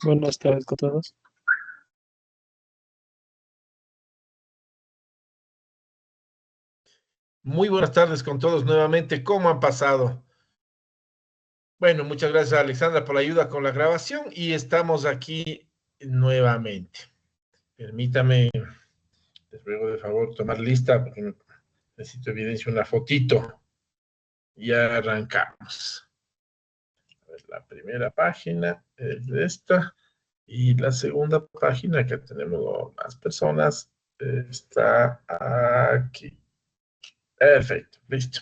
Buenas tardes con todos. Muy buenas tardes con todos nuevamente. ¿Cómo han pasado? Bueno, muchas gracias a Alexandra por la ayuda con la grabación y estamos aquí nuevamente. Permítame, les ruego de favor tomar lista porque necesito evidencia una fotito. Ya arrancamos. A ver, la primera página es esta y la segunda página, que tenemos más personas, está aquí. Perfecto, listo.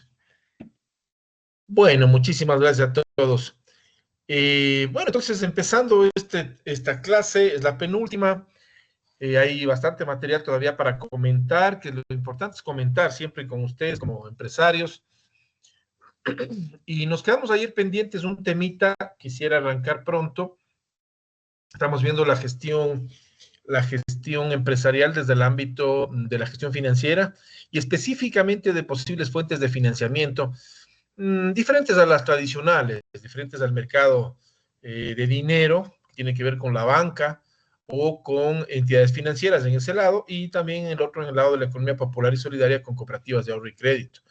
Bueno, muchísimas gracias a todos. Bueno, entonces empezando esta clase, es la penúltima. Hay bastante material todavía para comentar, que lo importante es comentar siempre con ustedes como empresarios. Y nos quedamos ayer pendientes un temita, quisiera arrancar pronto. Estamos viendo la gestión empresarial desde el ámbito de la gestión financiera y específicamente de posibles fuentes de financiamiento, diferentes a las tradicionales, diferentes al mercado de dinero, tiene que ver con la banca o con entidades financieras en ese lado, y también en el lado de la economía popular y solidaria con cooperativas de ahorro y crédito.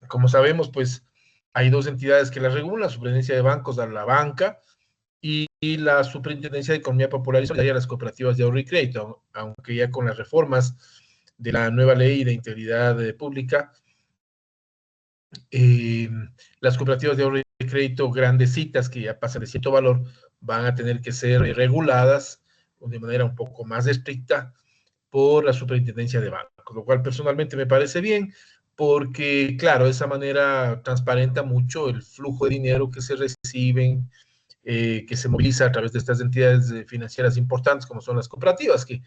Como sabemos, pues hay dos entidades que la regulan: la Superintendencia de Bancos a la banca y la Superintendencia de Economía Popular y Solidaria a las cooperativas de ahorro y crédito, aunque ya con las reformas de la nueva ley de integridad pública, las cooperativas de ahorro y crédito grandecitas que ya pasan de cierto valor van a tener que ser reguladas de manera un poco más estricta por la Superintendencia de Bancos, lo cual personalmente me parece bien, porque claro, de esa manera transparenta mucho el flujo de dinero que se reciben, que se moviliza a través de estas entidades financieras importantes como son las cooperativas, que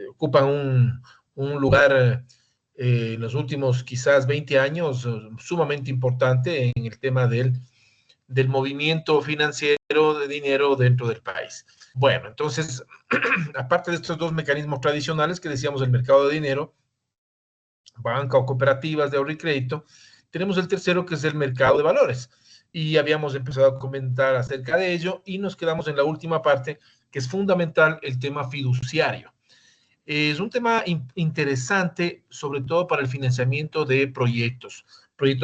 ocupan un lugar en los últimos quizás 20 años sumamente importante en el tema del movimiento financiero de dinero dentro del país. Bueno, entonces, aparte de estos dos mecanismos tradicionales que decíamos, el mercado de dinero, banca o cooperativas de ahorro y crédito, tenemos el tercero, que es el mercado de valores. Y habíamos empezado a comentar acerca de ello y nos quedamos en la última parte, que es fundamental, el tema fiduciario. Es un tema interesante, sobre todo para el financiamiento de proyectos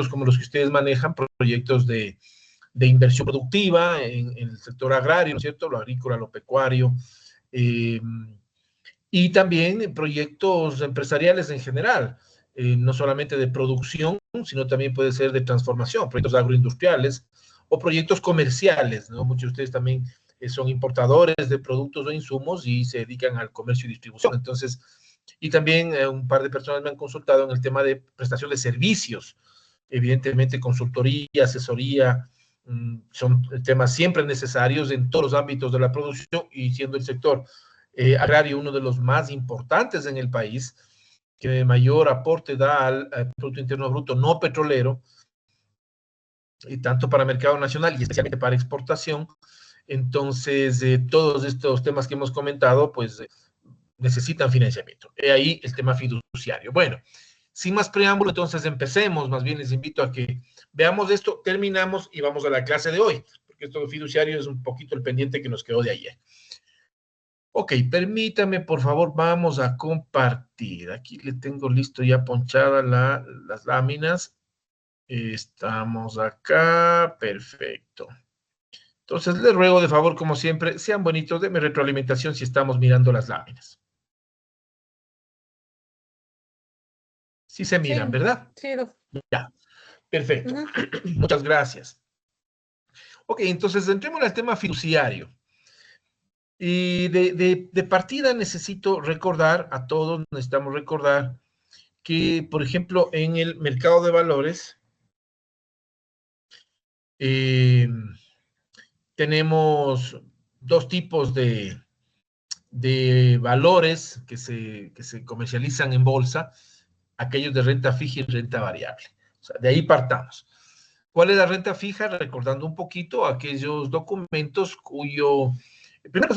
como los que ustedes manejan, proyectos de inversión productiva en el sector agrario, ¿no es cierto?, lo agrícola, lo pecuario, y también proyectos empresariales en general, no solamente de producción, sino también puede ser de transformación, proyectos agroindustriales o proyectos comerciales, ¿no? Muchos de ustedes también son importadores de productos o insumos y se dedican al comercio y distribución. Entonces, y también un par de personas me han consultado en el tema de prestación de servicios, evidentemente consultoría, asesoría, son temas siempre necesarios en todos los ámbitos de la producción, y siendo el sector agrario uno de los más importantes en el país, que mayor aporte da al Producto Interno Bruto no petrolero, y tanto para mercado nacional y especialmente para exportación. Entonces, todos estos temas que hemos comentado, pues necesitan financiamiento. Ahí el tema fiduciario. Bueno, sin más preámbulo, entonces empecemos. Más bien les invito a que veamos esto, terminamos y vamos a la clase de hoy, porque esto fiduciario es un poquito el pendiente que nos quedó de ayer. Ok, permítame, por favor, vamos a compartir. Aquí le tengo listo ya ponchada las láminas. Estamos acá, perfecto. Entonces, les ruego de favor, como siempre, sean bonitos, denme retroalimentación si estamos mirando las láminas. Sí se miran, Sí, ¿verdad? sí. Ya, perfecto. Muchas gracias. Ok, entonces entremos al tema fiduciario. Y de partida necesito recordar a todos, necesitamos recordar que, por ejemplo, en el mercado de valores, tenemos dos tipos de valores que se comercializan en bolsa, aquellos de renta fija y renta variable. O sea, de ahí partamos. ¿Cuál es la renta fija? Recordando un poquito aquellos documentos cuyo... Primero que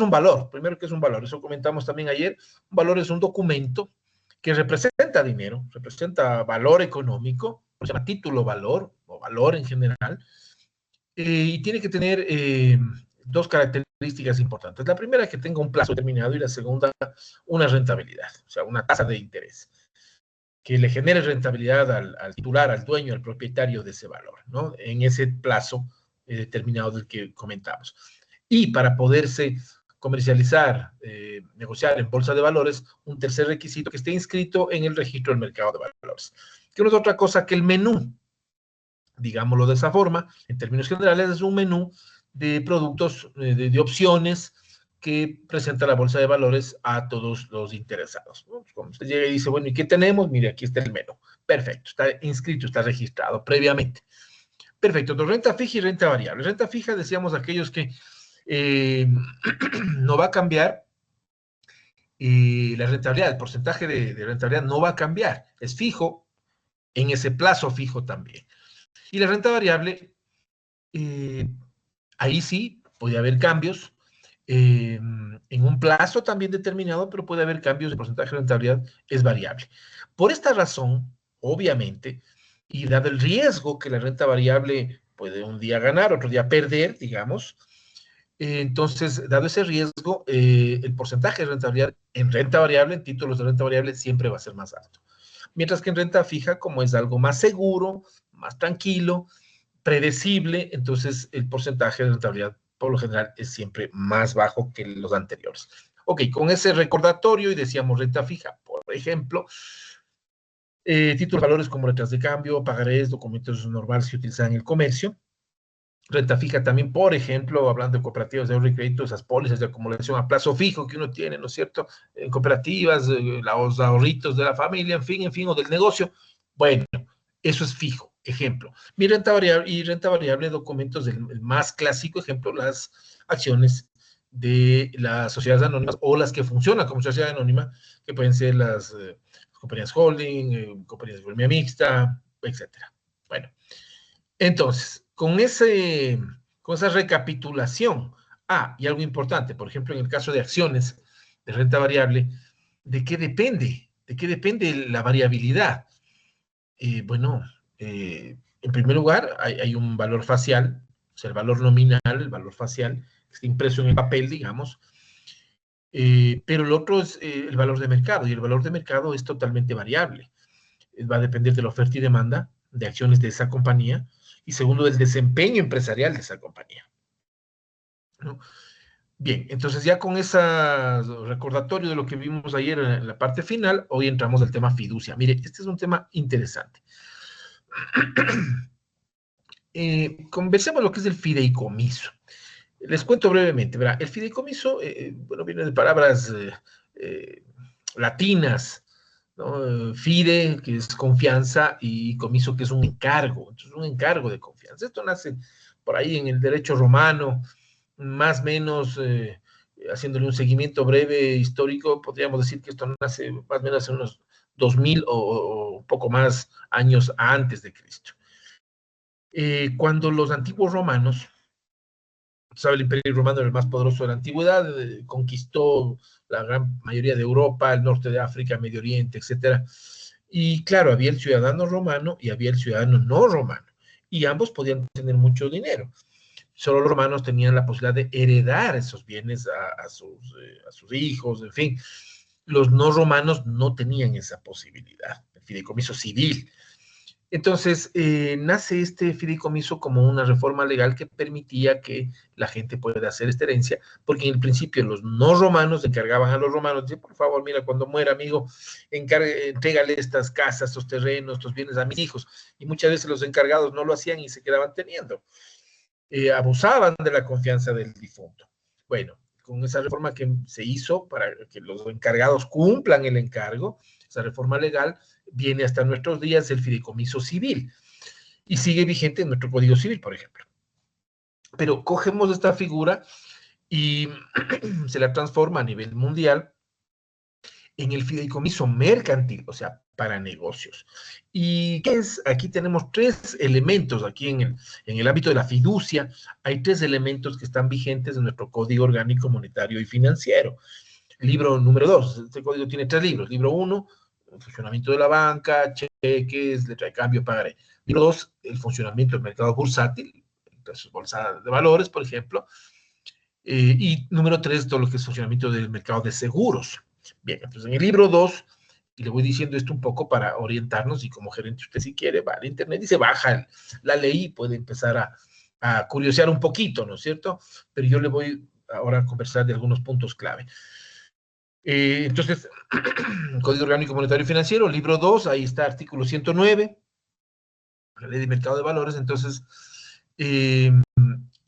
es un valor, eso comentamos también ayer. Un valor es un documento que representa dinero, representa valor económico, se llama título valor o valor en general, y tiene que tener dos características importantes. La primera es que tenga un plazo determinado y la segunda, una rentabilidad, o sea, una tasa de interés que le genere rentabilidad al titular, al dueño, al propietario de ese valor, ¿no? En ese plazo determinado del que comentamos. Y para poderse comercializar, negociar en bolsa de valores, un tercer requisito que esté inscrito en el registro del mercado de valores, que no es otra cosa que el menú, digámoslo de esa forma, en términos generales es un menú de productos, de opciones que presenta la bolsa de valores a todos los interesados, ¿no? Cuando usted llega y dice, bueno, ¿y qué tenemos? Mire, aquí está el menú. Perfecto, está inscrito, está registrado previamente. Perfecto, entonces renta fija y renta variable. Renta fija, decíamos, aquellos que no va a cambiar, la rentabilidad, el porcentaje de rentabilidad no va a cambiar, es fijo en ese plazo fijo también. Y la renta variable, ahí sí puede haber cambios en un plazo también determinado, pero puede haber cambios de porcentaje de rentabilidad, es variable. Por esta razón, obviamente, y dado el riesgo que la renta variable puede un día ganar, otro día perder, digamos, entonces, dado ese riesgo, el porcentaje de rentabilidad en renta variable, en títulos de renta variable, siempre va a ser más alto. Mientras que en renta fija, como es algo más seguro, más tranquilo, predecible, entonces el porcentaje de rentabilidad por lo general es siempre más bajo que los anteriores. Ok, con ese recordatorio, y decíamos renta fija, por ejemplo, títulos de valores como letras de cambio, pagarés, documentos normales que utilizan en el comercio. Renta fija también, por ejemplo, hablando de cooperativas de ahorro y crédito, esas pólizas de acumulación a plazo fijo que uno tiene, ¿no es cierto? En cooperativas, los ahorritos de la familia, en fin, o del negocio. Bueno, eso es fijo, ejemplo. Mi renta variable y renta variable, documentos del más clásico ejemplo, las acciones de las sociedades anónimas o las que funcionan como sociedad anónima, que pueden ser las compañías holding, compañías de economía mixta, etcétera. Bueno, entonces, con esa recapitulación, y algo importante, por ejemplo, en el caso de acciones de renta variable, ¿de qué depende? ¿De qué depende la variabilidad? Bueno, en primer lugar, hay un valor facial, o sea, el valor nominal, el valor facial, que está impreso en el papel, digamos, pero el otro es el valor de mercado, y el valor de mercado es totalmente variable. Va a depender de la oferta y demanda de acciones de esa compañía, y segundo, del desempeño empresarial de esa compañía, ¿no? Bien, entonces ya con ese recordatorio de lo que vimos ayer en la parte final, hoy entramos al tema fiducia. Mire, este es un tema interesante. Conversemos lo que es el fideicomiso. Les cuento brevemente, ¿verdad? El fideicomiso, bueno, viene de palabras eh, latinas, ¿no? Fide, que es confianza, y comiso, que es un encargo. Entonces, un encargo de confianza. Esto nace por ahí en el derecho romano, más o menos, haciéndole un seguimiento breve histórico, podríamos decir que esto nace más o menos hace unos 2000 o un poco más años antes de Cristo. Cuando los antiguos romanos, sabe, el Imperio Romano era el más poderoso de la antigüedad, conquistó la gran mayoría de Europa, el norte de África, Medio Oriente, etcétera. Y claro, había el ciudadano romano y había el ciudadano no romano, y ambos podían tener mucho dinero. Solo los romanos tenían la posibilidad de heredar esos bienes a sus hijos, en fin. Los no romanos no tenían esa posibilidad, el fideicomiso civil. Entonces, nace este fideicomiso como una reforma legal que permitía que la gente pueda hacer esta herencia, porque en el principio los no romanos encargaban a los romanos, decían, por favor, mira, cuando muera, amigo, entrégale estas casas, estos terrenos, estos bienes a mis hijos. Y muchas veces los encargados no lo hacían y se quedaban teniendo. Abusaban de la confianza del difunto. Bueno, con esa reforma que se hizo para que los encargados cumplan el encargo, esa reforma legal, viene hasta nuestros días el fideicomiso civil y sigue vigente en nuestro Código Civil, por ejemplo. Pero cogemos esta figura y se la transforma a nivel mundial en el fideicomiso mercantil, o sea, para negocios. ¿Y qué es? Aquí tenemos tres elementos, aquí en el ámbito de la fiducia, hay tres elementos que están vigentes en nuestro Código Orgánico Monetario y Financiero. Libro número 2, este código tiene tres libros. Libro 1, el funcionamiento de la banca, cheques, letra de cambio, pagaré. Libro 2, el funcionamiento del mercado bursátil, su bolsa de valores, por ejemplo. Y número 3, todo lo que es funcionamiento del mercado de seguros. Bien, entonces en el libro 2, y le voy diciendo esto un poco para orientarnos, y como gerente usted si quiere va al internet y se baja la ley y puede empezar a curiosear un poquito, ¿no es cierto? Pero yo le voy ahora a conversar de algunos puntos clave. Entonces, Código Orgánico Monetario y Financiero, libro 2, ahí está artículo 109, la ley de mercado de valores. Entonces, eh,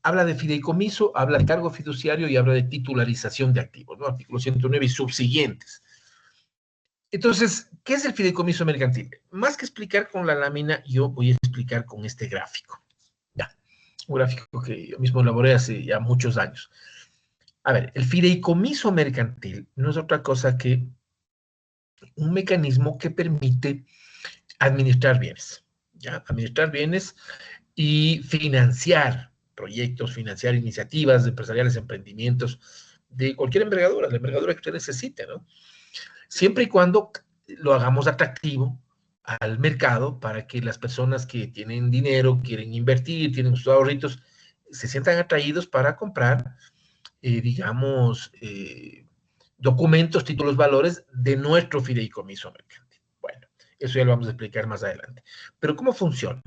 habla de fideicomiso, habla de cargo fiduciario y habla de titularización de activos, ¿no? Artículo 109 y subsiguientes. Entonces, ¿qué es el fideicomiso mercantil? Más que explicar con la lámina, yo voy a explicar con este gráfico. Ya, un gráfico que yo mismo elaboré hace ya muchos años. A ver, el fideicomiso mercantil no es otra cosa que un mecanismo que permite administrar bienes, ¿ya? Administrar bienes y financiar proyectos, financiar iniciativas empresariales, emprendimientos de cualquier envergadura, la envergadura que usted necesite, ¿no? Siempre y cuando lo hagamos atractivo al mercado para que las personas que tienen dinero, quieren invertir, tienen sus ahorritos, se sientan atraídos para comprar, digamos, documentos, títulos, valores de nuestro fideicomiso mercantil. Bueno, eso ya lo vamos a explicar más adelante. Pero ¿cómo funciona?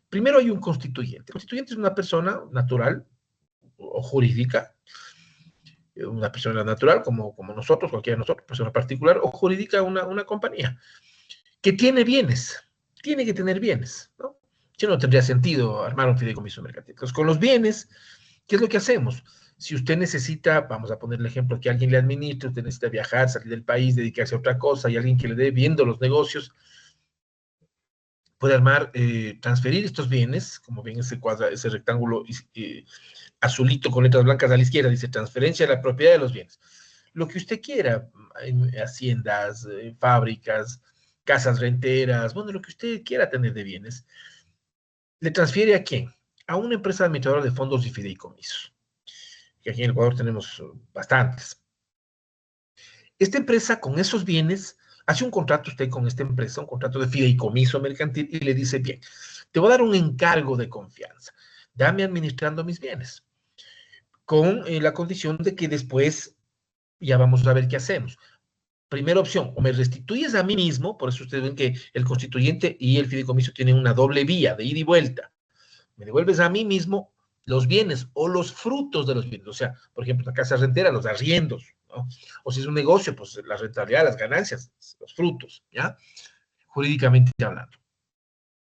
Primero hay un constituyente. El constituyente es una persona natural o jurídica, una persona natural como nosotros, cualquiera de nosotros, persona particular, o jurídica una compañía, que tiene bienes, tiene que tener bienes, ¿no? Si no, tendría sentido armar un fideicomiso mercantil. Entonces, con los bienes, ¿qué es lo que hacemos? Si usted necesita, vamos a poner el ejemplo, que alguien le administre, usted necesita viajar, salir del país, dedicarse a otra cosa, y alguien que le dé viendo los negocios, puede armar, transferir estos bienes, como ven ese cuadro, ese rectángulo azulito con letras blancas a la izquierda, dice transferencia de la propiedad de los bienes. Lo que usted quiera, haciendas, fábricas, casas renteras, bueno, lo que usted quiera tener de bienes, ¿le transfiere a quién? A una empresa administradora de fondos y fideicomisos, que aquí en Ecuador tenemos bastantes. Esta empresa con esos bienes hace un contrato usted con esta empresa, un contrato de fideicomiso mercantil, y le dice, bien, te voy a dar un encargo de confianza, dame administrando mis bienes, con la condición de que después ya vamos a ver qué hacemos. Primera opción, o me restituyes a mí mismo, por eso ustedes ven que el constituyente y el fideicomiso tienen una doble vía de ida y vuelta. Me devuelves a mí mismo los bienes o los frutos de los bienes. O sea, por ejemplo, la casa rentera, los arriendos, ¿no? O si es un negocio, pues la rentabilidad, las ganancias, los frutos, ¿ya? Jurídicamente hablando.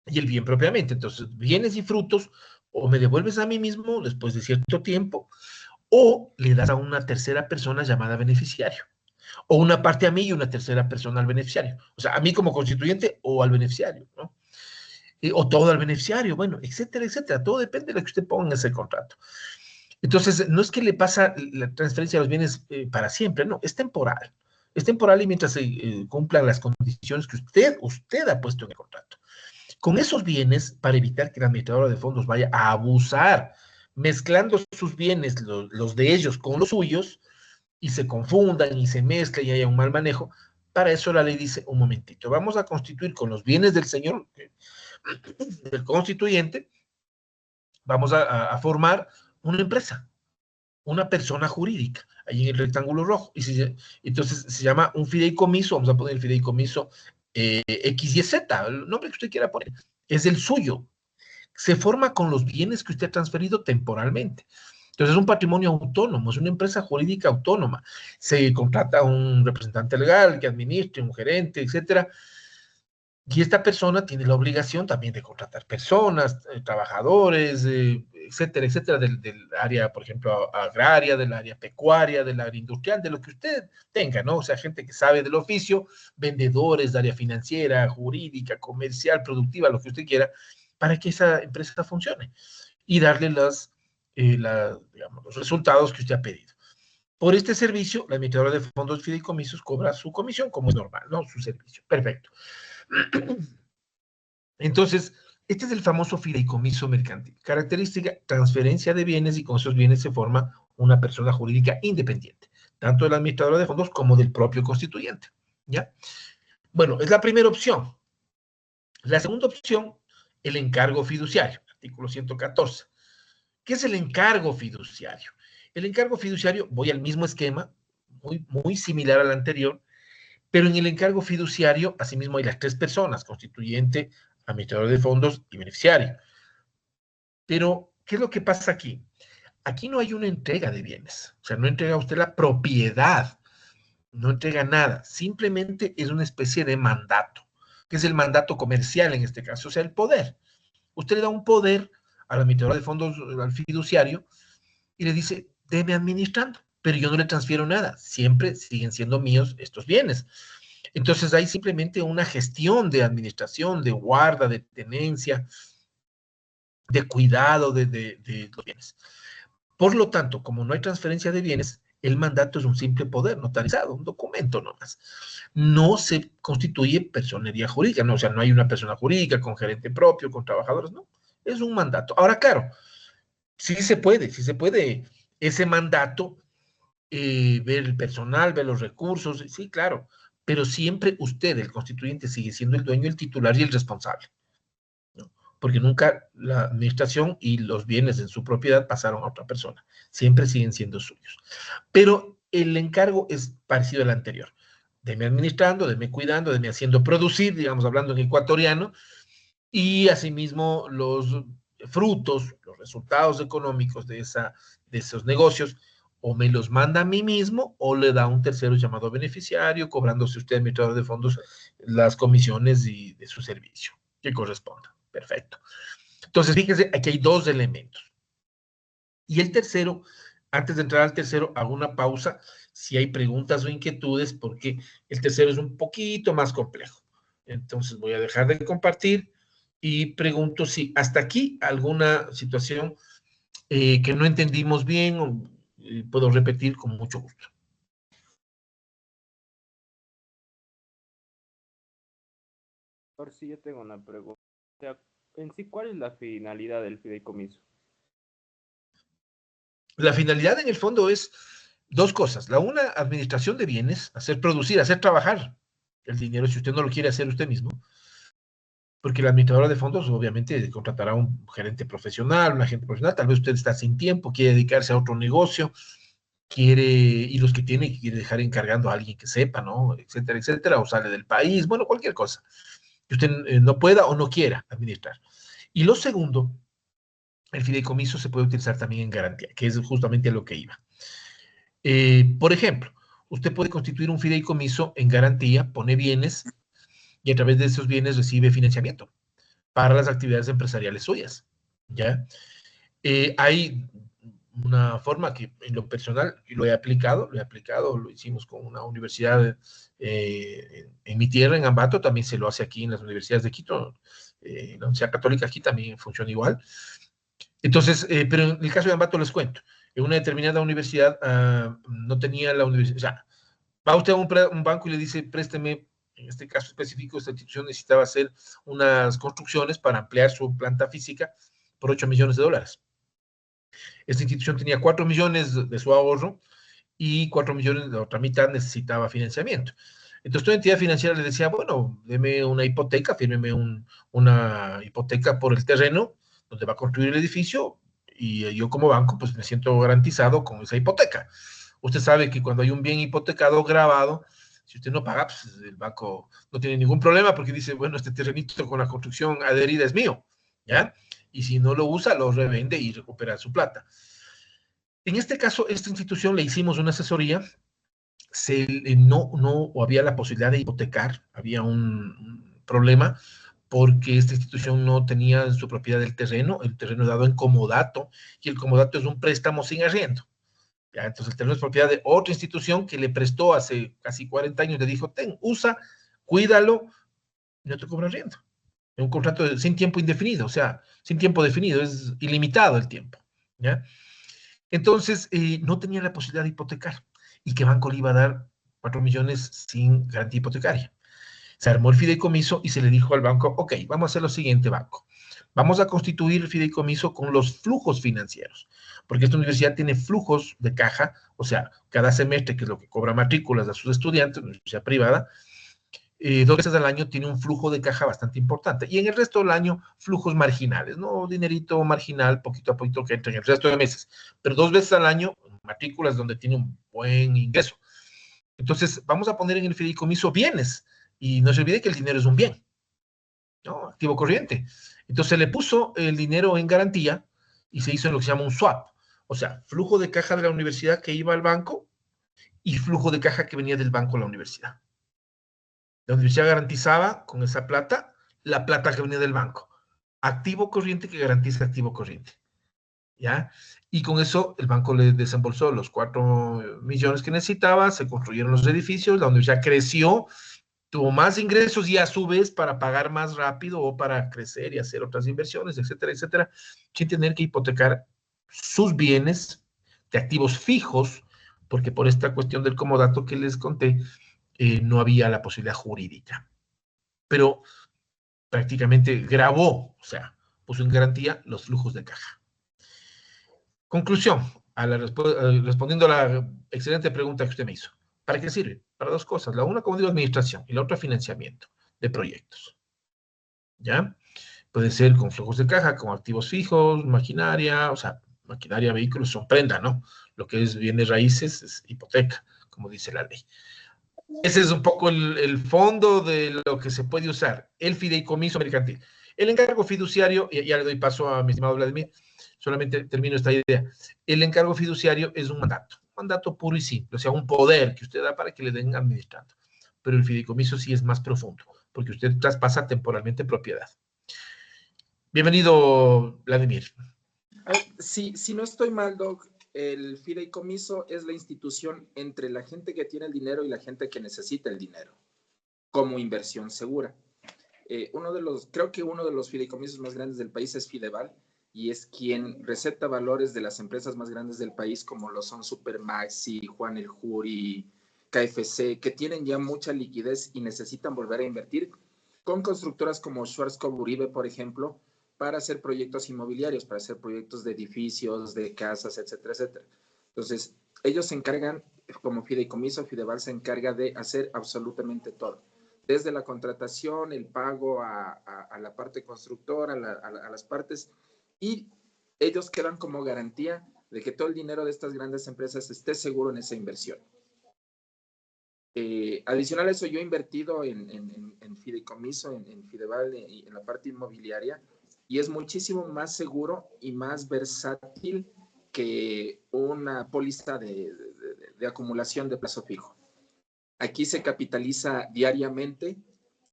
Y el bien propiamente. Entonces, bienes y frutos, o me devuelves a mí mismo después de cierto tiempo, o le das a una tercera persona llamada beneficiario. O una parte a mí y una tercera persona al beneficiario. O sea, a mí como constituyente o al beneficiario, ¿no? O todo al beneficiario, bueno, etcétera, etcétera. Todo depende de lo que usted ponga en ese contrato. Entonces, no es que le pasa la transferencia de los bienes para siempre, no, es temporal. Es temporal y mientras se cumplan las condiciones que usted ha puesto en el contrato. Con esos bienes, para evitar que la administradora de fondos vaya a abusar, mezclando sus bienes, los de ellos con los suyos, y se confundan y se mezclen y haya un mal manejo, para eso la ley dice, un momentito, vamos a constituir con los bienes del señor, del constituyente, vamos a formar una empresa, una persona jurídica, ahí en el rectángulo rojo. Entonces se llama un fideicomiso, vamos a poner el fideicomiso XYZ, el nombre que usted quiera poner, es el suyo. Se forma con los bienes que usted ha transferido temporalmente. Entonces es un patrimonio autónomo, es una empresa jurídica autónoma. Se contrata a un representante legal que administre, un gerente, etcétera. Y esta persona tiene la obligación también de contratar personas, trabajadores, etcétera, etcétera, del área, por ejemplo, agraria, del área pecuaria, del área industrial, de lo que usted tenga, ¿no? O sea, gente que sabe del oficio, vendedores de área financiera, jurídica, comercial, productiva, lo que usted quiera, para que esa empresa funcione y darle digamos, los resultados que usted ha pedido. Por este servicio, la administradora de fondos fideicomisos cobra su comisión, como es normal, ¿no? Su servicio. Perfecto. Entonces, este es el famoso fideicomiso mercantil. Característica, transferencia de bienes, y con esos bienes se forma una persona jurídica independiente, tanto del administrador de fondos como del propio constituyente, ¿ya? Bueno, es la primera opción. La segunda opción, el encargo fiduciario, artículo 114. ¿Qué es el encargo fiduciario? El encargo fiduciario, voy al mismo esquema, muy similar al anterior, pero en el encargo fiduciario, asimismo, hay las tres personas, constituyente, administrador de fondos y beneficiario. Pero, ¿qué es lo que pasa aquí? Aquí no hay una entrega de bienes, o sea, no entrega usted la propiedad, no entrega nada, simplemente es una especie de mandato, que es el mandato comercial en este caso, o sea, el poder. Usted le da un poder al administrador de fondos, al fiduciario, y le dice, déme administrando, pero yo no le transfiero nada, siempre siguen siendo míos estos bienes. Entonces hay simplemente una gestión de administración, de guarda, de tenencia, de cuidado de los bienes. Por lo tanto, como no hay transferencia de bienes, el mandato es un simple poder notarizado, un documento nomás. No se constituye personería jurídica, no, o sea, no hay una persona jurídica con gerente propio, con trabajadores, no. Es un mandato. Ahora, claro, sí se puede ese mandato, ver el personal, ver los recursos, sí, claro, pero siempre usted, el constituyente, sigue siendo el dueño, el titular y el responsable, ¿no? Porque nunca la administración y los bienes en su propiedad pasaron a otra persona, siempre siguen siendo suyos. Pero el encargo es parecido al anterior. Deme administrando, deme cuidando, deme haciendo producir, digamos, hablando en ecuatoriano, y asimismo los frutos, los resultados económicos de esos negocios, o me los manda a mí mismo o le da a un tercero llamado beneficiario, cobrándose usted, administrador de fondos, las comisiones de su servicio que corresponda. Perfecto. Entonces, fíjese, aquí hay dos elementos. Y el tercero, antes de entrar al tercero, hago una pausa si hay preguntas o inquietudes, porque el tercero es un poquito más complejo. Entonces voy a dejar de compartir y pregunto si hasta aquí alguna situación que no entendimos bien, o, puedo repetir con mucho gusto. Por si yo tengo una pregunta. O sea, en sí, ¿cuál es la finalidad del fideicomiso? La finalidad en el fondo es dos cosas. La una, administración de bienes, hacer producir, hacer trabajar el dinero si usted no lo quiere hacer usted mismo, porque la administradora de fondos obviamente contratará a un gerente profesional, un agente profesional, tal vez usted está sin tiempo, quiere dedicarse a otro negocio, y los que tiene, quiere dejar encargando a alguien que sepa, ¿no? Etcétera, etcétera, o sale del país, bueno, cualquier cosa que usted no pueda o no quiera administrar. Y lo segundo, el fideicomiso se puede utilizar también en garantía, que es justamente a lo que iba. Por ejemplo, usted puede constituir un fideicomiso en garantía, pone bienes y a través de esos bienes recibe financiamiento para las actividades empresariales suyas, ¿ya? Hay una forma que en lo personal lo he aplicado, lo hicimos con una universidad en mi tierra, en Ambato, también se lo hace aquí en las universidades de Quito, la Universidad Católica aquí también funciona igual. Entonces, pero en el caso de Ambato les cuento, en una determinada universidad no tenía la universidad, o sea, va usted a un banco y le dice, présteme, en este caso específico, esta institución necesitaba hacer unas construcciones para ampliar su planta física por 8 millones de dólares. Esta institución tenía 4 millones de su ahorro y 4 millones de la otra mitad necesitaba financiamiento. Entonces, toda entidad financiera le decía, bueno, deme una hipoteca, fírmeme una hipoteca por el terreno donde va a construir el edificio y yo como banco pues me siento garantizado con esa hipoteca. Usted sabe que cuando hay un bien hipotecado grabado, si usted no paga, pues el banco no tiene ningún problema porque dice, bueno, este terrenito con la construcción adherida es mío, ¿ya? Y si no lo usa, lo revende y recupera su plata. En este caso, esta institución le hicimos una asesoría, no había la posibilidad de hipotecar, había un problema porque esta institución no tenía en su propiedad el terreno dado en comodato, y el comodato es un préstamo sin arriendo. ¿Ya? Entonces el terreno es propiedad de otra institución que le prestó hace casi 40 años, le dijo, ten, usa, cuídalo, y no te cobra arriendo. Es un contrato sin tiempo indefinido, o sea, sin tiempo definido, es ilimitado el tiempo. ¿Ya? Entonces, no tenía la posibilidad de hipotecar. ¿Y qué banco le iba a dar 4 millones sin garantía hipotecaria? Se armó el fideicomiso y se le dijo al banco, ok, vamos a hacer lo siguiente, banco. Vamos a constituir el fideicomiso con los flujos financieros, porque esta universidad tiene flujos de caja, o sea, cada semestre, que es lo que cobra matrículas a sus estudiantes, una universidad privada, 2 veces al año tiene un flujo de caja bastante importante. Y en el resto del año, flujos marginales, ¿no? Dinerito marginal, poquito a poquito que entra en el resto de meses. Pero 2 veces al año, matrículas donde tiene un buen ingreso. Entonces, vamos a poner en el fideicomiso bienes. Y no se olvide que el dinero es un bien, ¿no? Activo corriente. Entonces, se le puso el dinero en garantía y se hizo lo que se llama un swap. O sea, flujo de caja de la universidad que iba al banco y flujo de caja que venía del banco a la universidad. La universidad garantizaba con esa plata la plata que venía del banco. Activo corriente que garantiza activo corriente. ¿Ya? Y con eso el banco le desembolsó los 4 millones que necesitaba, se construyeron los edificios, la universidad creció, tuvo más ingresos y a su vez para pagar más rápido o para crecer y hacer otras inversiones, etcétera, etcétera, sin tener que hipotecar sus bienes de activos fijos, porque por esta cuestión del comodato que les conté, no había la posibilidad jurídica. Pero prácticamente grabó, o sea, puso en garantía los flujos de caja. Conclusión, respondiendo a la excelente pregunta que usted me hizo. ¿Para qué sirve? Para 2 cosas. La una, como digo, administración y la otra, financiamiento de proyectos. ¿Ya? Puede ser con flujos de caja, con activos fijos, maquinaria, o sea, maquinaria, vehículos son prenda, ¿no? Lo que es bienes raíces es hipoteca, como dice la ley. Ese es un poco el fondo de lo que se puede usar, el fideicomiso mercantil. El encargo fiduciario, y ya le doy paso a mi estimado Vladimir, solamente termino esta idea. El encargo fiduciario es un mandato puro y simple, o sea, un poder que usted da para que le den administrando. Pero el fideicomiso sí es más profundo, porque usted traspasa temporalmente propiedad. Bienvenido, Vladimir. Si no estoy mal, Doc, el fideicomiso es la institución entre la gente que tiene el dinero y la gente que necesita el dinero, como inversión segura. Creo que uno de los fideicomisos más grandes del país es Fideval, y es quien receta valores de las empresas más grandes del país, como lo son Supermaxi, Juan el Jury, KFC, que tienen ya mucha liquidez y necesitan volver a invertir, con constructoras como Schwarzkopf Uribe, por ejemplo, para hacer proyectos inmobiliarios, para hacer proyectos de edificios, de casas, etcétera, etcétera. Entonces, ellos se encargan, como fideicomiso, Fideval se encarga de hacer absolutamente todo, desde la contratación, el pago a la parte constructora, a las partes, y ellos quedan como garantía de que todo el dinero de estas grandes empresas esté seguro en esa inversión. Adicional a eso, yo he invertido en fideicomiso, en Fideval, en la parte inmobiliaria, y es muchísimo más seguro y más versátil que una póliza de acumulación de plazo fijo. Aquí se capitaliza diariamente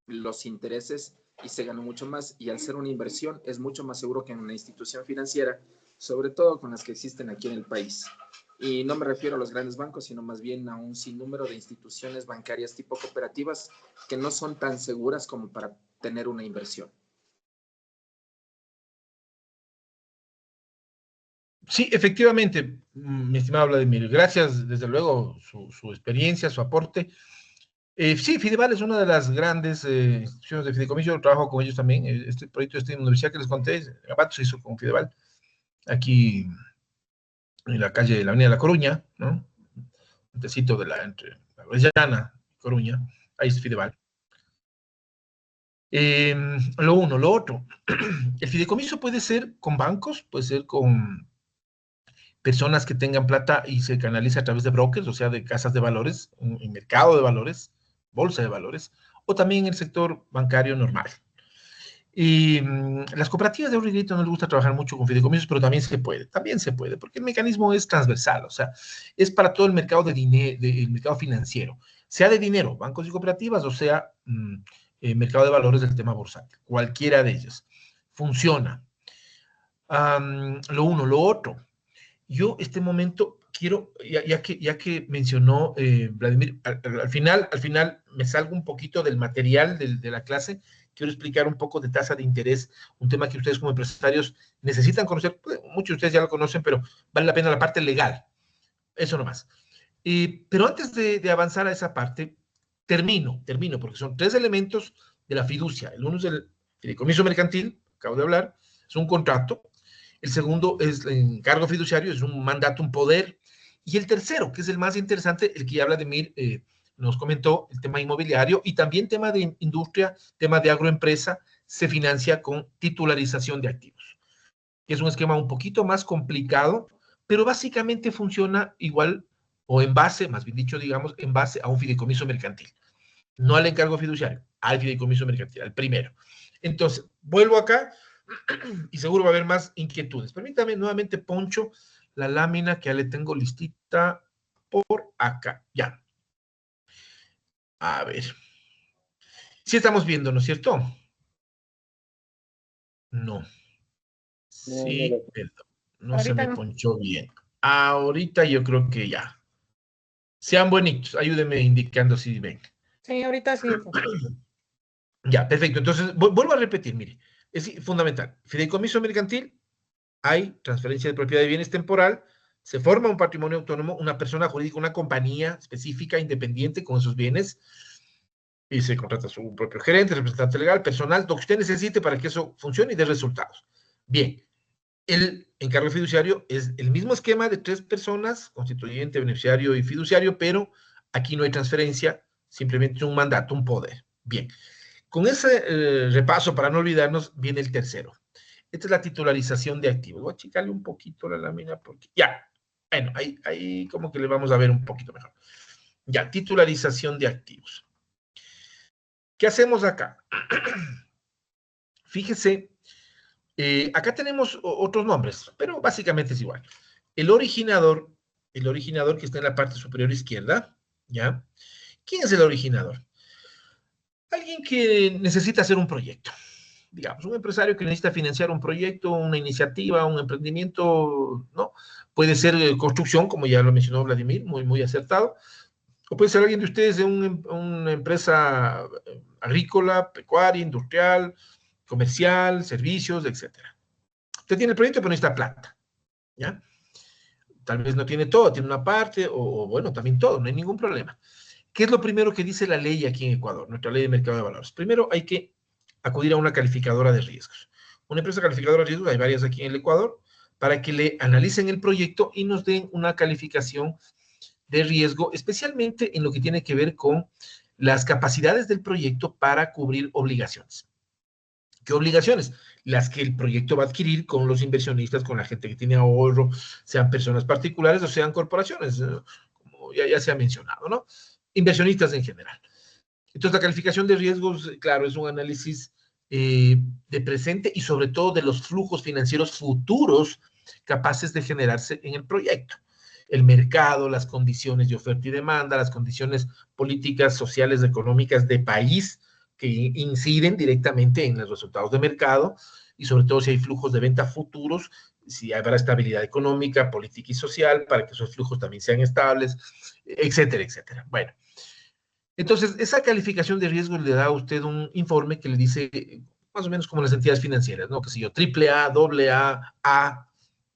los intereses y se gana mucho más, y al ser una inversión es mucho más seguro que en una institución financiera, sobre todo con las que existen aquí en el país. Y no me refiero a los grandes bancos, sino más bien a un sinnúmero de instituciones bancarias tipo cooperativas que no son tan seguras como para tener una inversión. Sí, efectivamente, mi estimado Vladimir, gracias desde luego su experiencia, su aporte. Sí, Fideval es una de las grandes instituciones de fideicomiso, yo trabajo con ellos también. Este proyecto de esta universidad que les conté, Gabato, se hizo con Fideval, aquí en la calle, la avenida de La Coruña, ¿no? Un tecito entre la Orellana y Coruña, ahí es Fideval. Lo uno, lo otro, el fideicomiso puede ser con bancos, puede ser con personas que tengan plata y se canaliza a través de brokers, o sea, de casas de valores, en mercado de valores, bolsa de valores, o también en el sector bancario normal. Y las cooperativas de ahorro y crédito no les gusta trabajar mucho con fideicomisos, pero también se puede, porque el mecanismo es transversal, o sea, es para todo el mercado de dinero, el mercado financiero, sea de dinero, bancos y cooperativas, o sea, mercado de valores del tema bursátil, cualquiera de ellas. Funciona. Lo uno, lo otro. Yo este momento quiero, ya que mencionó Vladimir, al final me salgo un poquito del material de la clase, quiero explicar un poco de tasa de interés, un tema que ustedes como empresarios necesitan conocer, muchos de ustedes ya lo conocen, pero vale la pena la parte legal, eso nomás. Pero antes de avanzar a esa parte, termino, porque son 3 elementos de la fiducia. El uno es el fideicomiso mercantil, acabo de hablar, es un contrato. El segundo es el encargo fiduciario, es un mandato, un poder. Y el tercero, que es el más interesante, el que ya Vladimir nos comentó, el tema inmobiliario y también tema de industria, tema de agroempresa, se financia con titularización de activos, que es un esquema un poquito más complicado, pero básicamente funciona igual o en base, más bien dicho, digamos, en base a un fideicomiso mercantil. No al encargo fiduciario, al fideicomiso mercantil, al primero. Entonces, vuelvo acá y seguro va a haber más inquietudes. Permítame nuevamente, Poncho, la lámina que ya le tengo listita por acá. Ya. A ver. Sí estamos viendo, ¿no es cierto? No. Sí, perdón. No se Ahorita me no. ponchó bien. Ahorita yo creo que ya. Sean bonitos, ayúdenme indicando si ven. Sí, ahorita sí. Ya, perfecto. Entonces, vuelvo a repetir, mire, es fundamental. Fideicomiso mercantil, hay transferencia de propiedad de bienes temporal, se forma un patrimonio autónomo, una persona jurídica, una compañía específica, independiente con esos bienes, y se contrata su propio gerente, representante legal, personal, lo que usted necesite para que eso funcione y dé resultados. Bien, el encargo fiduciario es el mismo esquema de 3 personas, constituyente, beneficiario y fiduciario, pero aquí no hay transferencia, simplemente un mandato, un poder. Bien, con ese repaso, para no olvidarnos, viene el tercero. Esta es la titularización de activos. Voy a achicarle un poquito la lámina porque ya, bueno, ahí como que le vamos a ver un poquito mejor. Ya, titularización de activos. ¿Qué hacemos acá? Fíjese, acá tenemos otros nombres, pero básicamente es igual. El originador que está en la parte superior izquierda, ¿ya? ¿Quién es el originador? Alguien que necesita hacer un proyecto. Digamos, un empresario que necesita financiar un proyecto, una iniciativa, un emprendimiento, ¿no? Puede ser construcción, como ya lo mencionó Vladimir, muy acertado, o puede ser alguien de ustedes de una empresa agrícola, pecuaria, industrial, comercial, servicios, etcétera. Usted tiene el proyecto, pero necesita plata, ¿ya? Tal vez no tiene todo, tiene una parte, o bueno, también todo, no hay ningún problema. ¿Qué es lo primero que dice la ley aquí en Ecuador, nuestra ley de mercado de valores? Primero hay que acudir a una calificadora de riesgos. Una empresa calificadora de riesgos, hay varias aquí en el Ecuador, para que le analicen el proyecto y nos den una calificación de riesgo, especialmente en lo que tiene que ver con las capacidades del proyecto para cubrir obligaciones. ¿Qué obligaciones? Las que el proyecto va a adquirir con los inversionistas, con la gente que tiene ahorro, sean personas particulares o sean corporaciones, como ya se ha mencionado, ¿no? Inversionistas en general. Entonces, la calificación de riesgos, claro, es un análisis de presente y sobre todo de los flujos financieros futuros capaces de generarse en el proyecto. El mercado, las condiciones de oferta y demanda, las condiciones políticas, sociales, económicas de país que inciden directamente en los resultados de mercado y sobre todo si hay flujos de venta futuros, si habrá estabilidad económica, política y social para que esos flujos también sean estables, etcétera, etcétera. Bueno, entonces, esa calificación de riesgo le da a usted un informe que le dice, más o menos como las entidades financieras, ¿no? Que sé yo, triple A, doble A,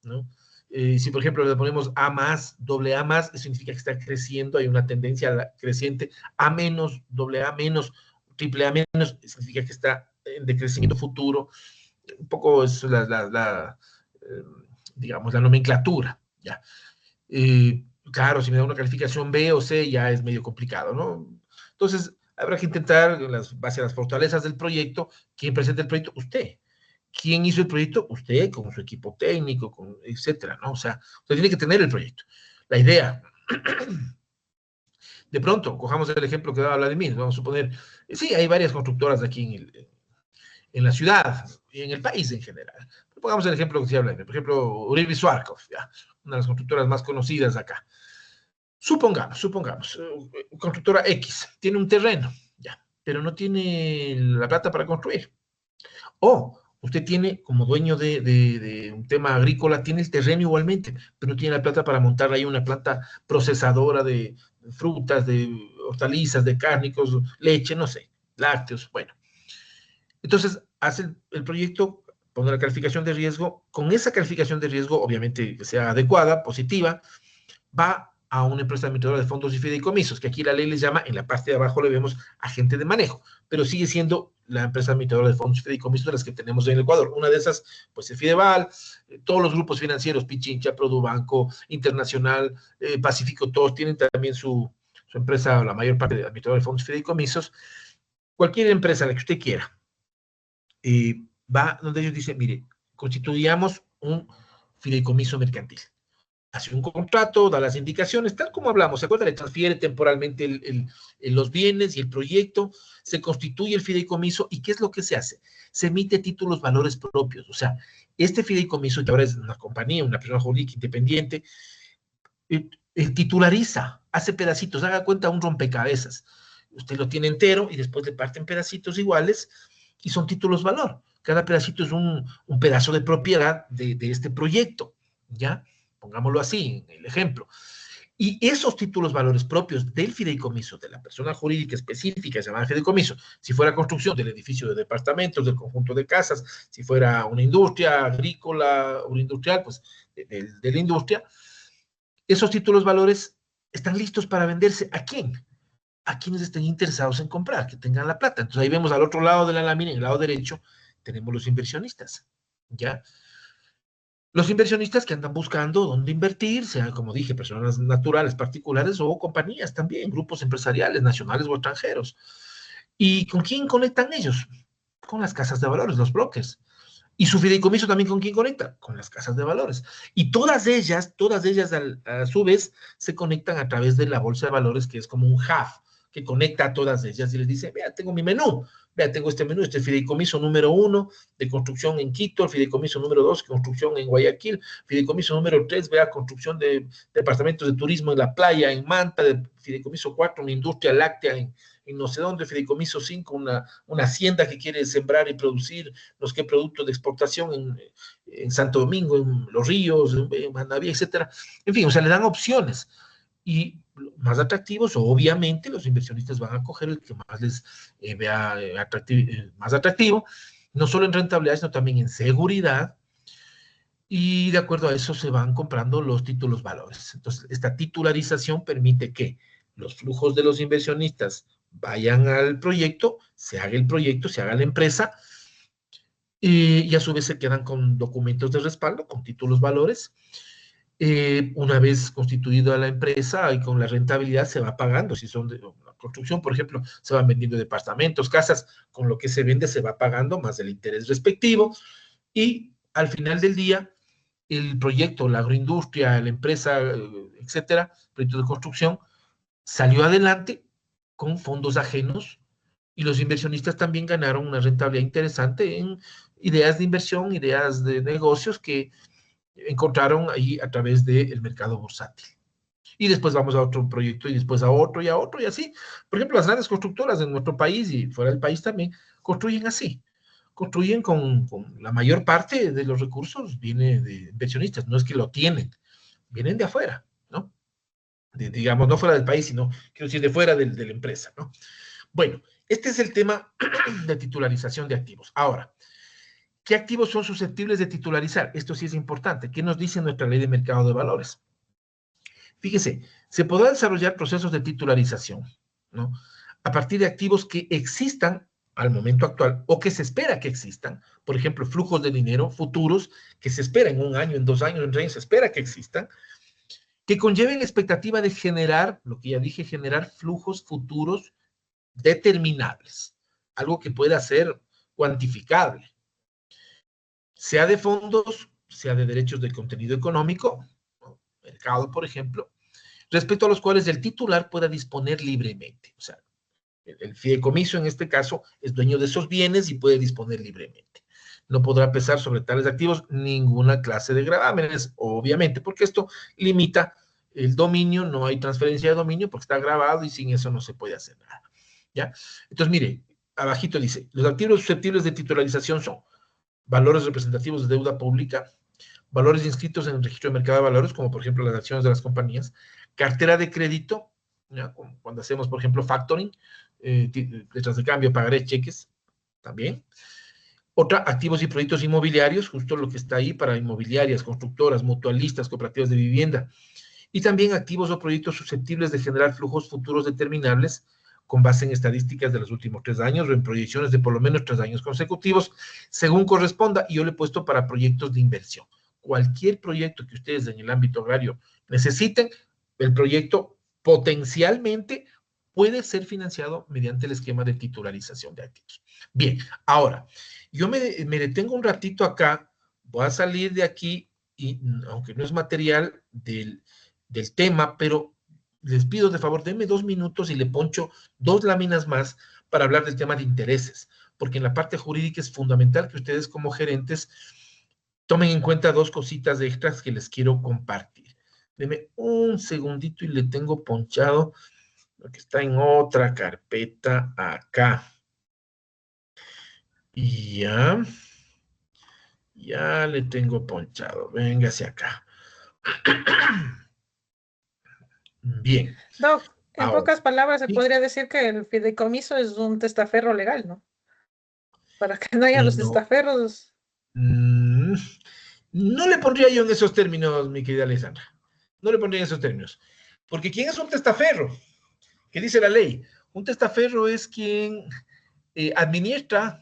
¿no? Si, por ejemplo, le ponemos A más, doble A más, eso significa que está creciendo, hay una tendencia creciente, A menos, doble A menos, triple A menos, significa que está en decrecimiento futuro. Un poco es digamos, la nomenclatura, ¿ya? Claro, si me da una calificación B o C, ya es medio complicado, ¿no? Entonces, habrá que intentar, en base a las fortalezas del proyecto, ¿quién presenta el proyecto? Usted. ¿Quién hizo el proyecto? Usted, con su equipo técnico, etcétera, ¿no? O sea, usted tiene que tener el proyecto. La idea. De pronto, cojamos el ejemplo que daba Vladimir, vamos a suponer, sí, hay varias constructoras aquí en la ciudad y en el país en general. Pongamos el ejemplo que se habla, por ejemplo, Uribe Suarkov, ¿ya? Una de las constructoras más conocidas acá. Supongamos, constructora X tiene un terreno, ya, pero no tiene la plata para construir. O usted tiene, como dueño de un tema agrícola, tiene el terreno igualmente, pero no tiene la plata para montar ahí una planta procesadora de frutas, de hortalizas, de cárnicos, leche, no sé, lácteos, bueno. Entonces, hace el proyecto, pone la calificación de riesgo, con esa calificación de riesgo, obviamente que sea adecuada, positiva, va a una empresa administradora de fondos y fideicomisos, que aquí la ley les llama, en la parte de abajo le vemos agente de manejo, pero sigue siendo la empresa administradora de fondos y fideicomisos de las que tenemos en el Ecuador. Una de esas, pues el Fideval, todos los grupos financieros, Pichincha, Produbanco, Internacional, Pacífico, todos tienen también su su empresa, la mayor parte de administradores de fondos y fideicomisos, cualquier empresa, la que usted quiera, va donde ellos dicen, mire, constituyamos un fideicomiso mercantil. Hace un contrato, da las indicaciones, tal como hablamos, ¿se acuerda? Le transfiere temporalmente los bienes y el proyecto, se constituye el fideicomiso, ¿y qué es lo que se hace? Se emite títulos valores propios, o sea, este fideicomiso, que ahora es una compañía, una persona jurídica independiente, titulariza, hace pedacitos, haga cuenta un rompecabezas. Usted lo tiene entero y después le parten pedacitos iguales y son títulos valor. Cada pedacito es un pedazo de propiedad de este proyecto, ¿ya? Pongámoslo así, en el ejemplo. Y esos títulos valores propios del fideicomiso, de la persona jurídica específica, se llama fideicomiso, si fuera construcción del edificio de departamentos, del conjunto de casas, si fuera una industria agrícola o industrial, pues de la industria, esos títulos valores están listos para venderse. ¿A quién? A quienes estén interesados en comprar, que tengan la plata. Entonces ahí vemos al otro lado de la lámina, en el lado derecho, tenemos los inversionistas, ¿ya? Los inversionistas que andan buscando dónde invertir, sean, como dije, personas naturales, particulares o compañías también, grupos empresariales, nacionales o extranjeros. ¿Y con quién conectan ellos? Con las casas de valores, los brokers. ¿Y su fideicomiso también con quién conecta? Con las casas de valores. Y todas ellas a su vez, se conectan a través de la bolsa de valores, que es como un hub, que conecta a todas ellas y les dice, vea, tengo mi menú, vea, tengo este menú, este fideicomiso número 1 de construcción en Quito, el fideicomiso número 2, construcción en Guayaquil, fideicomiso número 3, vea, construcción de departamentos de turismo en la playa, en Manta, de fideicomiso 4, una industria láctea en no sé dónde, fideicomiso 5, una hacienda que quiere sembrar y producir no sé qué productos de exportación en Santo Domingo, en Los Ríos, en Manaví, etcétera. En fin, o sea, le dan opciones. Y más atractivos, obviamente, los inversionistas van a coger el que más les vea más atractivo, no solo en rentabilidad, sino también en seguridad, y de acuerdo a eso se van comprando los títulos valores. Entonces, esta titularización permite que los flujos de los inversionistas vayan al proyecto, se haga la empresa, y a su vez se quedan con documentos de respaldo, con títulos valores. Una vez constituida la empresa y con la rentabilidad se va pagando, si son de la construcción, por ejemplo, se van vendiendo departamentos, casas, con lo que se vende se va pagando más el interés respectivo, y al final del día, el proyecto, la agroindustria, la empresa, etcétera, proyecto de construcción, salió adelante con fondos ajenos y los inversionistas también ganaron una rentabilidad interesante en ideas de inversión, ideas de negocios que encontraron ahí a través del mercado bursátil. Y después vamos a otro proyecto y después a otro y así. Por ejemplo, las grandes constructoras en nuestro país y fuera del país también construyen así. Construyen con la mayor parte de los recursos viene de inversionistas, no es que lo tienen, vienen de afuera, ¿no? Digamos, no fuera del país, sino, quiero decir, de fuera de la empresa, ¿no? Bueno, este es el tema de titularización de activos. Ahora, ¿qué activos son susceptibles de titularizar? Esto sí es importante. ¿Qué nos dice nuestra ley de mercado de valores? Fíjese, se podrá desarrollar procesos de titularización, ¿no? A partir de activos que existan al momento actual o que se espera que existan, por ejemplo, flujos de dinero futuros que se espera en 1 año, en 2 años, en 3 años, se espera que existan, que conlleven la expectativa de generar, lo que ya dije, generar flujos futuros determinables, algo que pueda ser cuantificable, sea de fondos, sea de derechos de contenido económico, ¿no? Mercado, por ejemplo, respecto a los cuales el titular pueda disponer libremente. O sea, el fideicomiso en este caso es dueño de esos bienes y puede disponer libremente. No podrá pesar sobre tales activos ninguna clase de gravámenes, obviamente, porque esto limita el dominio, no hay transferencia de dominio porque está grabado y sin eso no se puede hacer nada. ¿Ya? Entonces, mire, abajito dice, los activos susceptibles de titularización son valores representativos de deuda pública, valores inscritos en el registro de mercado de valores, como por ejemplo las acciones de las compañías, cartera de crédito, ¿ya? Cuando hacemos, por ejemplo, factoring, letras de cambio, pagaré, cheques, también. Otra, activos y proyectos inmobiliarios, justo lo que está ahí para inmobiliarias, constructoras, mutualistas, cooperativas de vivienda. Y también activos o proyectos susceptibles de generar flujos futuros determinables con base en estadísticas de los últimos 3 años o en proyecciones de por lo menos 3 años consecutivos, según corresponda, y yo le he puesto para proyectos de inversión. Cualquier proyecto que ustedes en el ámbito agrario necesiten, el proyecto potencialmente puede ser financiado mediante el esquema de titularización de activos. Bien, ahora, yo me detengo un ratito acá, voy a salir de aquí, y aunque no es material del tema, pero les pido de favor, denme 2 minutos y le poncho 2 láminas más para hablar del tema de intereses, porque en la parte jurídica es fundamental que ustedes como gerentes tomen en cuenta 2 cositas extras que les quiero compartir. Denme un segundito y le tengo ponchado lo que está en otra carpeta acá. Y ya le tengo ponchado. Véngase acá. Bien. Doc, en Ahora, pocas palabras se ¿sí? podría decir que el fideicomiso es un testaferro legal, ¿no? Para que no haya los No, testaferros. no le pondría yo en esos términos, mi querida Alessandra. No le pondría en esos términos. Porque ¿quién es un testaferro? ¿Qué dice la ley? Un testaferro es quien administra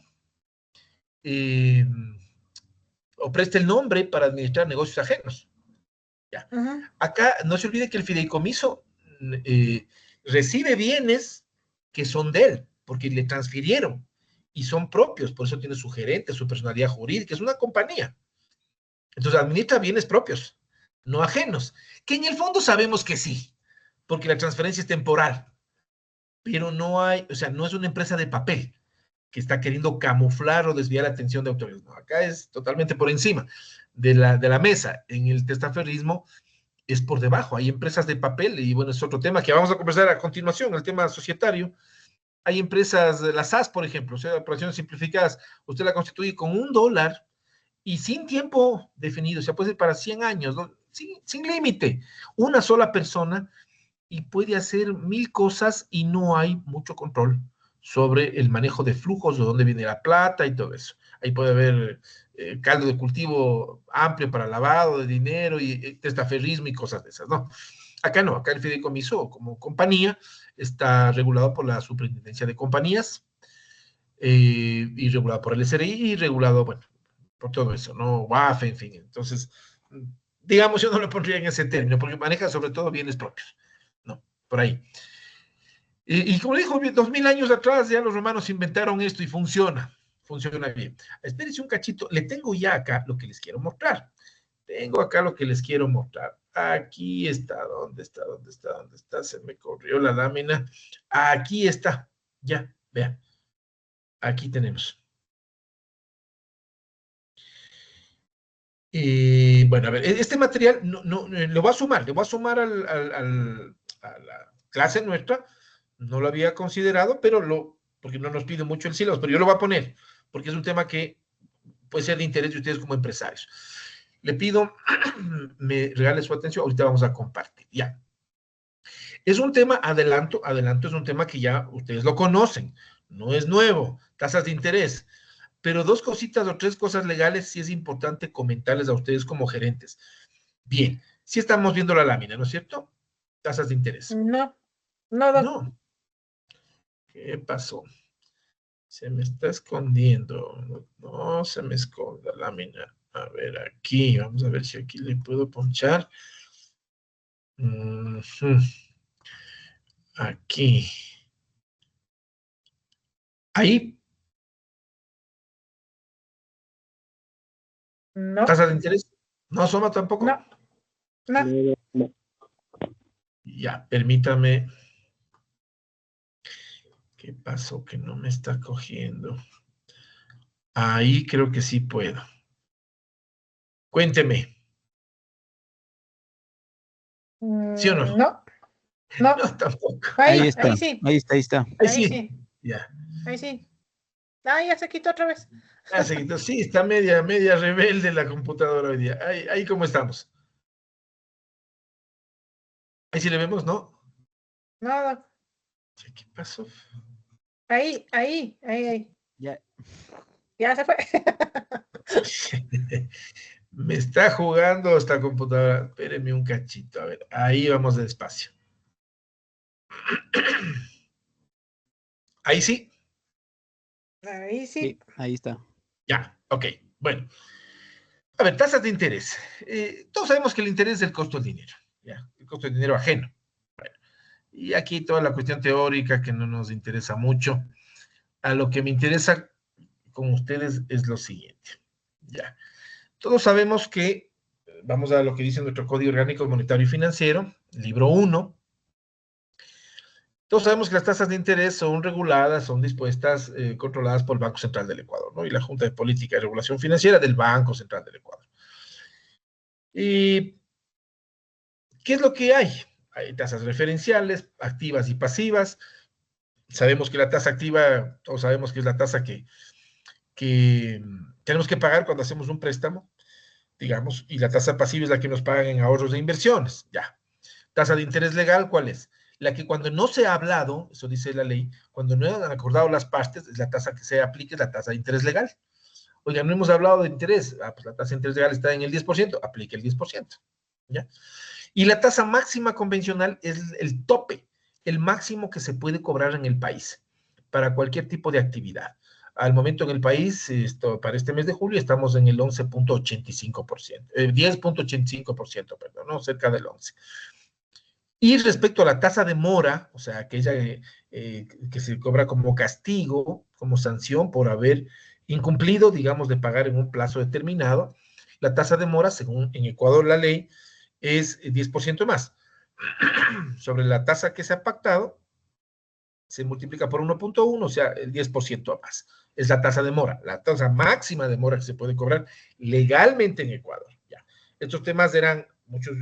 o presta el nombre para administrar negocios ajenos. Ya. Ujú. Acá no se olvide que el fideicomiso recibe bienes que son de él, porque le transfirieron y son propios, por eso tiene su gerente, su personalidad jurídica, es una compañía. Entonces administra bienes propios, no ajenos, que en el fondo sabemos que sí, porque la transferencia es temporal, pero no hay, o sea, no es una empresa de papel que está queriendo camuflar o desviar la atención de autoridades. No, acá es totalmente por encima de la mesa. En el testaferrismo es por debajo. Hay empresas de papel, y bueno, es otro tema que vamos a conversar a continuación, el tema societario. Hay empresas, la SAS, por ejemplo, o sea, operaciones simplificadas, usted la constituye con $1 y sin tiempo definido, o sea, puede ser para 100 años, ¿no? Sin límite, una sola persona y puede hacer 1000 cosas y no hay mucho control sobre el manejo de flujos, de dónde viene la plata y todo eso. Ahí puede haber caldo de cultivo amplio para lavado de dinero y testaferrismo y cosas de esas, ¿no? Acá no, acá el fideicomiso como compañía está regulado por la Superintendencia de Compañías y regulado por el SRI y regulado, bueno, por todo eso, ¿no? WAF, en fin. Entonces, digamos, yo no lo pondría en ese término, porque maneja sobre todo bienes propios, ¿no? Por ahí. Y como dijo, 2000 años atrás ya los romanos inventaron esto y funciona bien. Espérense un cachito, le tengo ya acá lo que les quiero mostrar. Tengo acá lo que les quiero mostrar. Aquí está, ¿dónde está? ¿Dónde está? ¿Dónde está? Se me corrió la lámina. Aquí está, ya, vean. Aquí tenemos. Bueno, a ver, este material lo voy a sumar a la clase nuestra. No lo había considerado, pero porque no nos pide mucho el silos, pero yo lo voy a poner, porque es un tema que puede ser de interés de ustedes como empresarios. Le pido, me regale su atención, ahorita vamos a compartir, ya. Es un tema, adelanto, es un tema que ya ustedes lo conocen, no es nuevo, tasas de interés. Pero 2 cositas o 3 cosas legales sí es importante comentarles a ustedes como gerentes. Bien, sí estamos viendo la lámina, ¿no es cierto? Tasas de interés. No, no, Doc. No. ¿Qué pasó? Se me está escondiendo. No se me esconda la lámina. A ver, aquí. Vamos a ver si aquí le puedo ponchar. Aquí. Ahí. No, ¿Tasas de interés? ¿No asoma tampoco? no, no. Ya, permítame. ¿Qué pasó? Que no me está cogiendo. Ahí creo que sí puedo. Cuénteme. ¿Sí o no? No, no. No, tampoco. Ahí sí. Ahí está. Ahí Ahí sí. sí. Ya. Ahí sí. Ah, ya se quitó otra vez. Ya se quitó. Sí, está media rebelde la computadora hoy día. Ahí cómo estamos. Ahí sí le vemos, ¿no? No, Doc. ¿Qué pasó? Ahí. Ya. Ya se fue. Me está jugando esta computadora. Espéreme un cachito. A ver, ahí vamos despacio. Ahí sí. Ahí sí. Sí, ahí está. Ya, ok. Bueno. A ver, tasas de interés. Todos sabemos que el interés es el costo del dinero. ¿Ya? El costo del dinero ajeno. Bueno, Y aquí toda la cuestión teórica que no nos interesa mucho. A lo que me interesa con ustedes es lo siguiente. Ya. Todos sabemos que, vamos a lo que dice nuestro Código Orgánico Monetario y Financiero, libro 1. Todos sabemos que las tasas de interés son reguladas, son dispuestas, controladas por el Banco Central del Ecuador, ¿no? Y la Junta de Política y Regulación Financiera del Banco Central del Ecuador. ¿Y qué es lo que hay? Hay tasas referenciales, activas y pasivas. Sabemos que la tasa activa, todos sabemos que es la tasa que tenemos que pagar cuando hacemos un préstamo, digamos, y la tasa pasiva es la que nos pagan en ahorros de inversiones, ya. Tasa de interés legal, ¿cuál es? La que cuando no se ha hablado, eso dice la ley, cuando no han acordado las partes, es la tasa que se aplique, es la tasa de interés legal. Oiga, no hemos hablado de interés, pues la tasa de interés legal está en el 10%, aplique el 10%, ¿ya? Y la tasa máxima convencional es el tope, el máximo que se puede cobrar en el país para cualquier tipo de actividad. Al momento en el país, para este mes de julio, estamos en el 11.85%, 10.85%, perdón, ¿no? Cerca del 11%. Y respecto a la tasa de mora, o sea, aquella que se cobra como castigo, como sanción por haber incumplido, digamos, de pagar en un plazo determinado, la tasa de mora, según en Ecuador la ley, es 10% más. Sobre la tasa que se ha pactado, se multiplica por 1.1, o sea, el 10% más. Es la tasa de mora, la tasa máxima de mora que se puede cobrar legalmente en Ecuador. Ya. Estos temas eran, muchos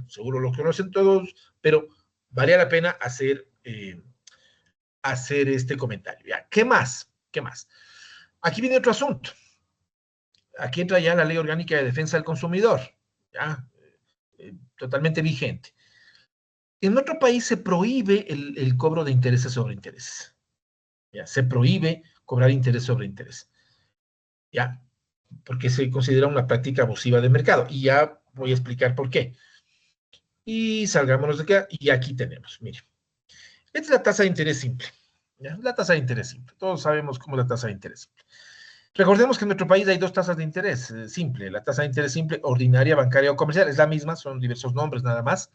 seguro los conocen todos, pero valía la pena hacer este comentario. Ya. ¿Qué más? ¿Qué más? Aquí viene otro asunto. Aquí entra ya la Ley Orgánica de Defensa del Consumidor, ya, totalmente vigente. En otro país se prohíbe el cobro de intereses sobre intereses. ¿Ya? Se prohíbe cobrar interés sobre interés. ¿Ya? Porque se considera una práctica abusiva de mercado. Y ya voy a explicar por qué. Y salgámonos de acá. Y aquí tenemos, mire. Esta es la tasa de interés simple. ¿Ya? La tasa de interés simple. Todos sabemos cómo es la tasa de interés simple. Recordemos que en nuestro país hay dos tasas de interés simple. La tasa de interés simple ordinaria, bancaria o comercial. Es la misma, son diversos nombres nada más,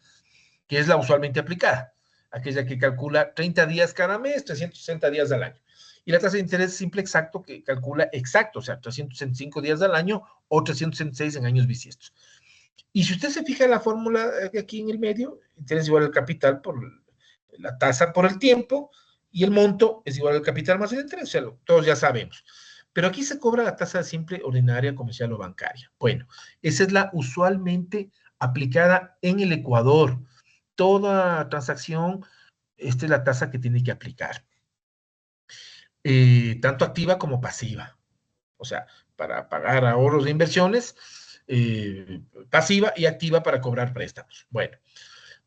que es la usualmente aplicada, aquella que calcula 30 días cada mes, 360 días al año. Y la tasa de interés simple exacto, que calcula exacto, o sea, 365 días al año o 366 en años bisiestos. Y si usted se fija en la fórmula de aquí en el medio, interés igual al capital por la tasa por el tiempo, y el monto es igual al capital más el interés, o sea, todos ya sabemos. Pero aquí se cobra la tasa simple ordinaria, comercial o bancaria. Bueno, esa es la usualmente aplicada en el Ecuador. Toda transacción, esta es la tasa que tiene que aplicar. Tanto activa como pasiva. O sea, para pagar ahorros de inversiones, pasiva y activa para cobrar préstamos. Bueno,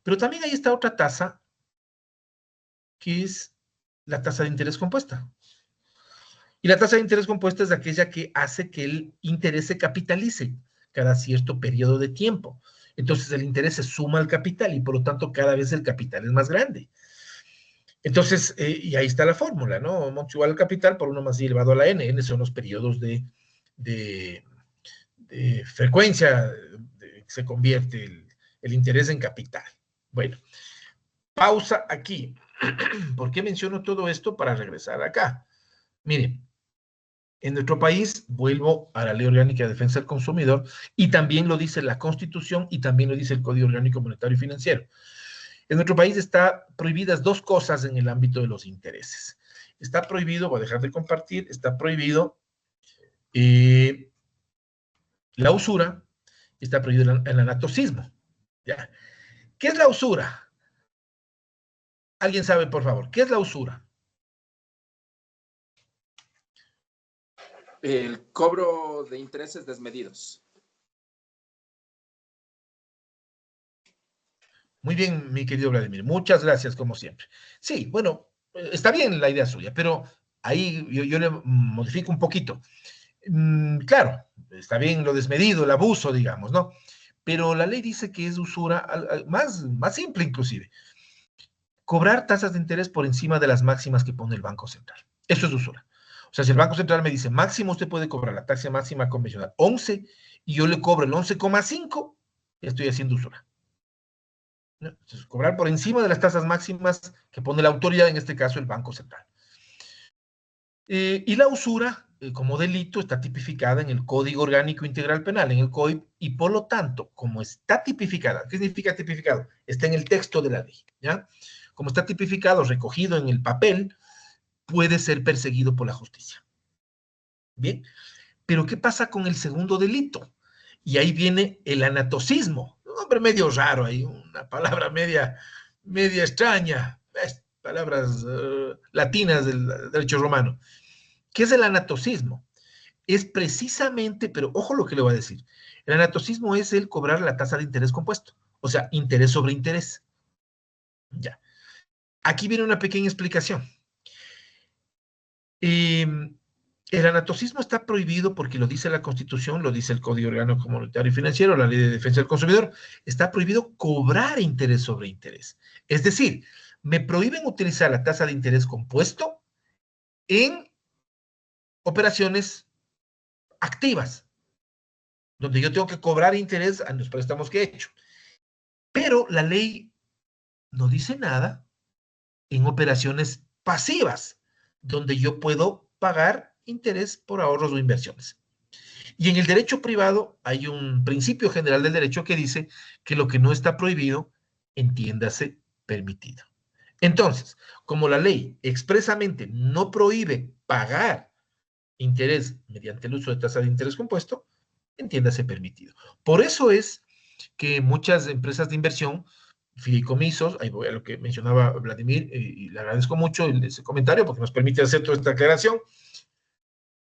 pero también hay esta otra tasa, que es la tasa de interés compuesta. Y la tasa de interés compuesta es aquella que hace que el interés se capitalice cada cierto periodo de tiempo. Entonces el interés se suma al capital y por lo tanto cada vez el capital es más grande. Entonces, y ahí está la fórmula, ¿no? Monto igual al capital por 1 más i elevado a la n. N son los periodos de frecuencia, se convierte el interés en capital. Bueno, pausa aquí. ¿Por qué menciono todo esto? Para regresar acá. Miren, en nuestro país, vuelvo a la Ley Orgánica de Defensa del Consumidor, y también lo dice la Constitución y también lo dice el Código Orgánico Monetario y Financiero. En nuestro país están prohibidas dos cosas en el ámbito de los intereses. Está prohibido, voy a dejar de compartir, está prohibido la usura, está prohibido el anatocismo. ¿Ya? ¿Qué es la usura? ¿Alguien sabe, por favor? ¿Qué es la usura? El cobro de intereses desmedidos. Muy bien, mi querido Vladimir. Muchas gracias, como siempre. Sí, bueno, está bien la idea suya, pero ahí yo le modifico un poquito. Claro, está bien lo desmedido, el abuso, digamos, ¿no? Pero la ley dice que es usura más simple inclusive. Cobrar tasas de interés por encima de las máximas que pone el Banco Central. Eso es usura. O sea, si el Banco Central me dice, máximo usted puede cobrar la tasa máxima convencional 11, y yo le cobro el 11,5, estoy haciendo usura. ¿no? Entonces, cobrar por encima de las tasas máximas que pone la autoridad, en este caso el Banco Central. Y la usura, como delito, está tipificada en el Código Orgánico Integral Penal, en el COIP, y por lo tanto, como está tipificada, ¿qué significa tipificado? Está en el texto de la ley, ¿ya? Como está tipificado, recogido en el papel, puede ser perseguido por la justicia. Bien, pero ¿qué pasa con el segundo delito? Y ahí viene el anatocismo, un nombre medio raro ahí, una palabra media extraña, palabras latinas del derecho romano. ¿Qué es el anatocismo? Es precisamente, pero ojo lo que le voy a decir, el anatocismo es el cobrar la tasa de interés compuesto, o sea, interés sobre interés. Ya. Aquí viene una pequeña explicación. El anatocismo está prohibido porque lo dice la Constitución, lo dice el Código Orgánico Monetario y Financiero, la Ley de Defensa del Consumidor. Está prohibido cobrar interés sobre interés. Es decir, me prohíben utilizar la tasa de interés compuesto en operaciones activas, donde yo tengo que cobrar interés a los préstamos que he hecho. Pero la ley no dice nada en operaciones pasivas, donde yo puedo pagar interés por ahorros o inversiones. Y en el derecho privado hay un principio general del derecho que dice que lo que no está prohibido, entiéndase permitido. Entonces, como la ley expresamente no prohíbe pagar interés mediante el uso de tasa de interés compuesto, entiéndase permitido. Por eso es que muchas empresas de inversión, fideicomisos, ahí voy a lo que mencionaba Vladimir, y le agradezco mucho ese comentario porque nos permite hacer toda esta aclaración,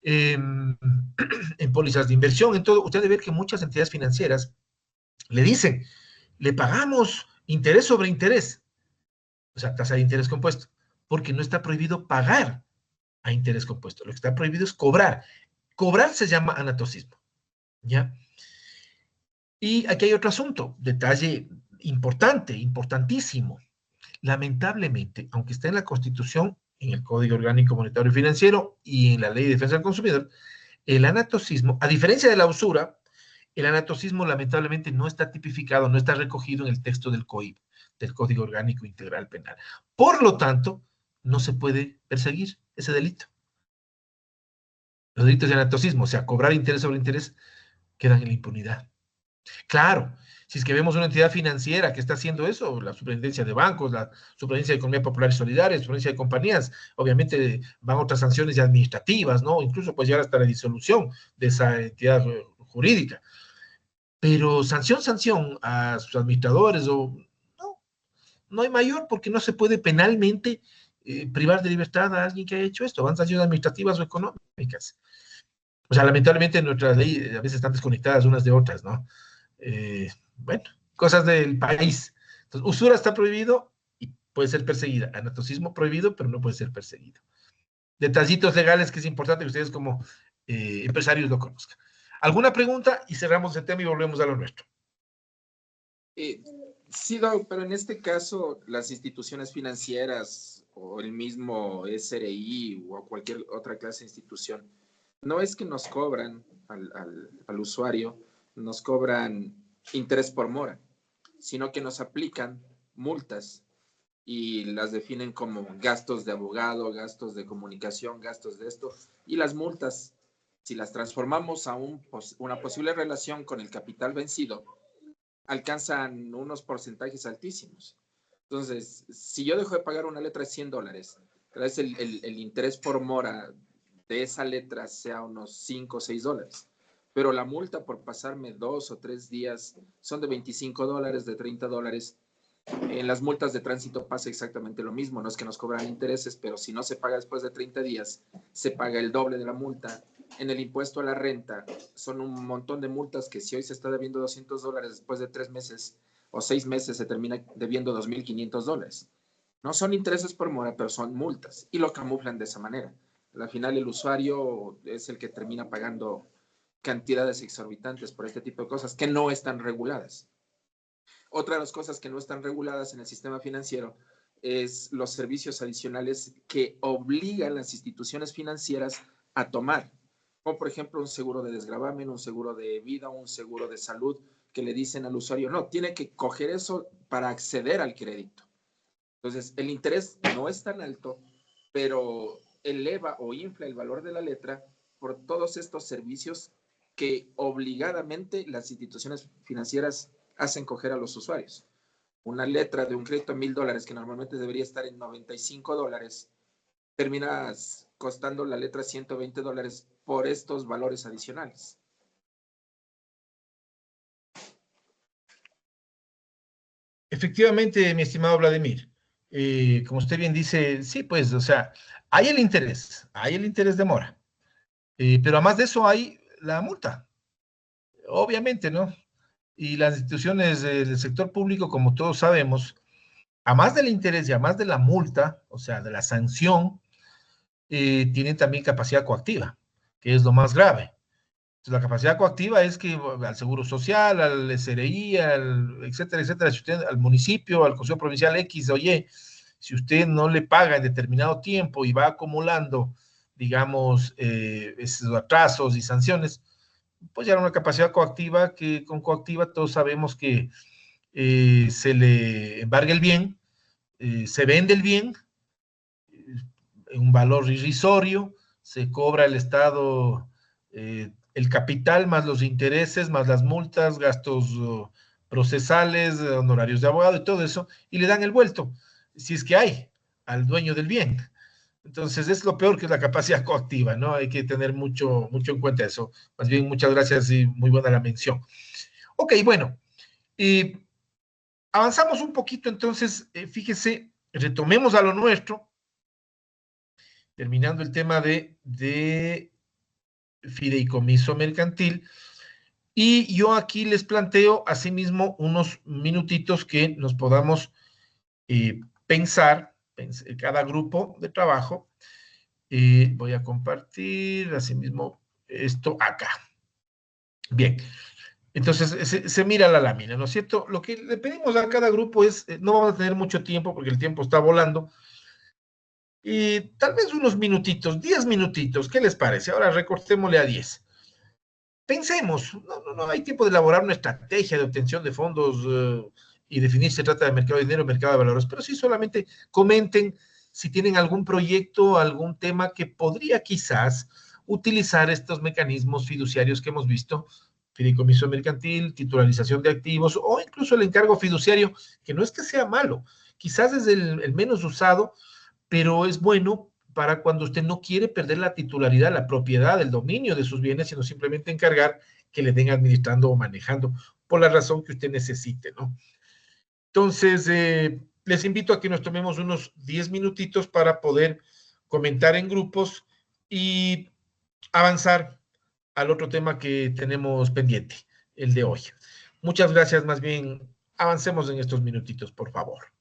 en pólizas de inversión, en todo, usted debe ver que muchas entidades financieras le dicen, le pagamos interés sobre interés, o sea, tasa de interés compuesto, porque no está prohibido pagar a interés compuesto, lo que está prohibido es cobrar. Cobrar se llama anatocismo, ¿ya? Y aquí hay otro asunto, detalle importante, importantísimo. Lamentablemente, aunque está en la Constitución, en el Código Orgánico Monetario y Financiero y en la Ley de Defensa del Consumidor, el anatocismo, a diferencia de la usura, el anatocismo lamentablemente no está tipificado, no está recogido en el texto del COIP, del Código Orgánico Integral Penal. Por lo tanto, no se puede perseguir ese delito. Los delitos de anatocismo, o sea, cobrar interés sobre interés, quedan en la impunidad. Claro, si es que vemos una entidad financiera que está haciendo eso, la Superintendencia de Bancos, la Superintendencia de Economía Popular y Solidaria, la Superintendencia de Compañías, obviamente van otras sanciones ya administrativas, ¿no? Incluso puede llegar hasta la disolución de esa entidad jurídica. Pero sanción a sus administradores, o no hay mayor porque no se puede penalmente privar de libertad a alguien que haya hecho esto, van sanciones administrativas o económicas. O sea, lamentablemente nuestras leyes a veces están desconectadas unas de otras, ¿no? Bueno, cosas del país. Entonces, usura está prohibido y puede ser perseguida. Anatocismo prohibido, pero no puede ser perseguido. Detallitos legales que es importante que ustedes como empresarios lo conozcan. ¿Alguna pregunta? Y cerramos el tema y volvemos a lo nuestro. Sí, Doc, pero en este caso, las instituciones financieras o el mismo SRI o cualquier otra clase de institución, no es que nos cobran al usuario, nos cobran interés por mora, sino que nos aplican multas y las definen como gastos de abogado, gastos de comunicación, gastos de esto, y las multas, si las transformamos a una posible relación con el capital vencido, alcanzan unos porcentajes altísimos. Entonces, si yo dejo de pagar una letra de $100, tal vez el interés por mora de esa letra sea unos $5 o $6, pero la multa por pasarme 2 o 3 días son de $25, de $30. En las multas de tránsito pasa exactamente lo mismo, no es que nos cobran intereses, pero si no se paga después de 30 días, se paga el doble de la multa. En el impuesto a la renta son un montón de multas que si hoy se está debiendo $200, después de 3 meses o 6 meses se termina debiendo $2,500. No son intereses por mora, pero son multas y lo camuflan de esa manera. Al final el usuario es el que termina pagando cantidades exorbitantes por este tipo de cosas que no están reguladas. Otra de las cosas que no están reguladas en el sistema financiero es los servicios adicionales que obligan las instituciones financieras a tomar, como por ejemplo un seguro de desgravamen, un seguro de vida, un seguro de salud, que le dicen al usuario, no, tiene que coger eso para acceder al crédito. Entonces, el interés no es tan alto, pero eleva o infla el valor de la letra por todos estos servicios que obligadamente las instituciones financieras hacen coger a los usuarios. Una letra de un crédito de $1,000 que normalmente debería estar en $95, termina costando la letra $120 por estos valores adicionales. Efectivamente, mi estimado Vladimir, como usted bien dice, sí, pues, o sea, hay el interés de mora, pero además de eso hay la multa, obviamente, ¿no? Y las instituciones del sector público, como todos sabemos, a más del interés y a más de la multa, o sea, de la sanción, tienen también capacidad coactiva, que es lo más grave. Entonces, la capacidad coactiva es que al Seguro Social, al SRI, etcétera, etcétera, si usted, al municipio, al Consejo Provincial X o Y, si usted no le paga en determinado tiempo y va acumulando, digamos, esos atrasos y sanciones, pues ya era una capacidad coactiva que con coactiva todos sabemos que se le embarga el bien, se vende el bien, un valor irrisorio, se cobra el Estado el capital más los intereses, más las multas, gastos procesales, honorarios de abogado y todo eso, y le dan el vuelto, si es que hay, al dueño del bien. Entonces es lo peor que es la capacidad coactiva, ¿no? Hay que tener mucho, mucho en cuenta eso. Más bien, muchas gracias y muy buena la mención. Ok, bueno, y avanzamos un poquito, entonces, fíjese, retomemos a lo nuestro, terminando el tema de fideicomiso mercantil. Y yo aquí les planteo asimismo unos minutitos que nos podamos pensar, cada grupo de trabajo. Voy a compartir asimismo esto acá. Bien, entonces se mira la lámina, ¿no es cierto? Lo que le pedimos a cada grupo es, no vamos a tener mucho tiempo porque el tiempo está volando, y tal vez unos minutitos, 10 minutitos, ¿qué les parece? Ahora recortémosle a 10. Pensemos, no hay tiempo de elaborar una estrategia de obtención de fondos y definir si se trata de mercado de dinero o mercado de valores, pero sí solamente comenten si tienen algún proyecto, algún tema que podría quizás utilizar estos mecanismos fiduciarios que hemos visto, fideicomiso mercantil, titularización de activos o incluso el encargo fiduciario, que no es que sea malo, quizás es el menos usado, pero es bueno para cuando usted no quiere perder la titularidad, la propiedad, el dominio de sus bienes, sino simplemente encargar que le den administrando o manejando por la razón que usted necesite, ¿no? Entonces, les invito a que nos tomemos unos 10 minutitos para poder comentar en grupos y avanzar al otro tema que tenemos pendiente, el de hoy. Muchas gracias, más bien, avancemos en estos minutitos, por favor.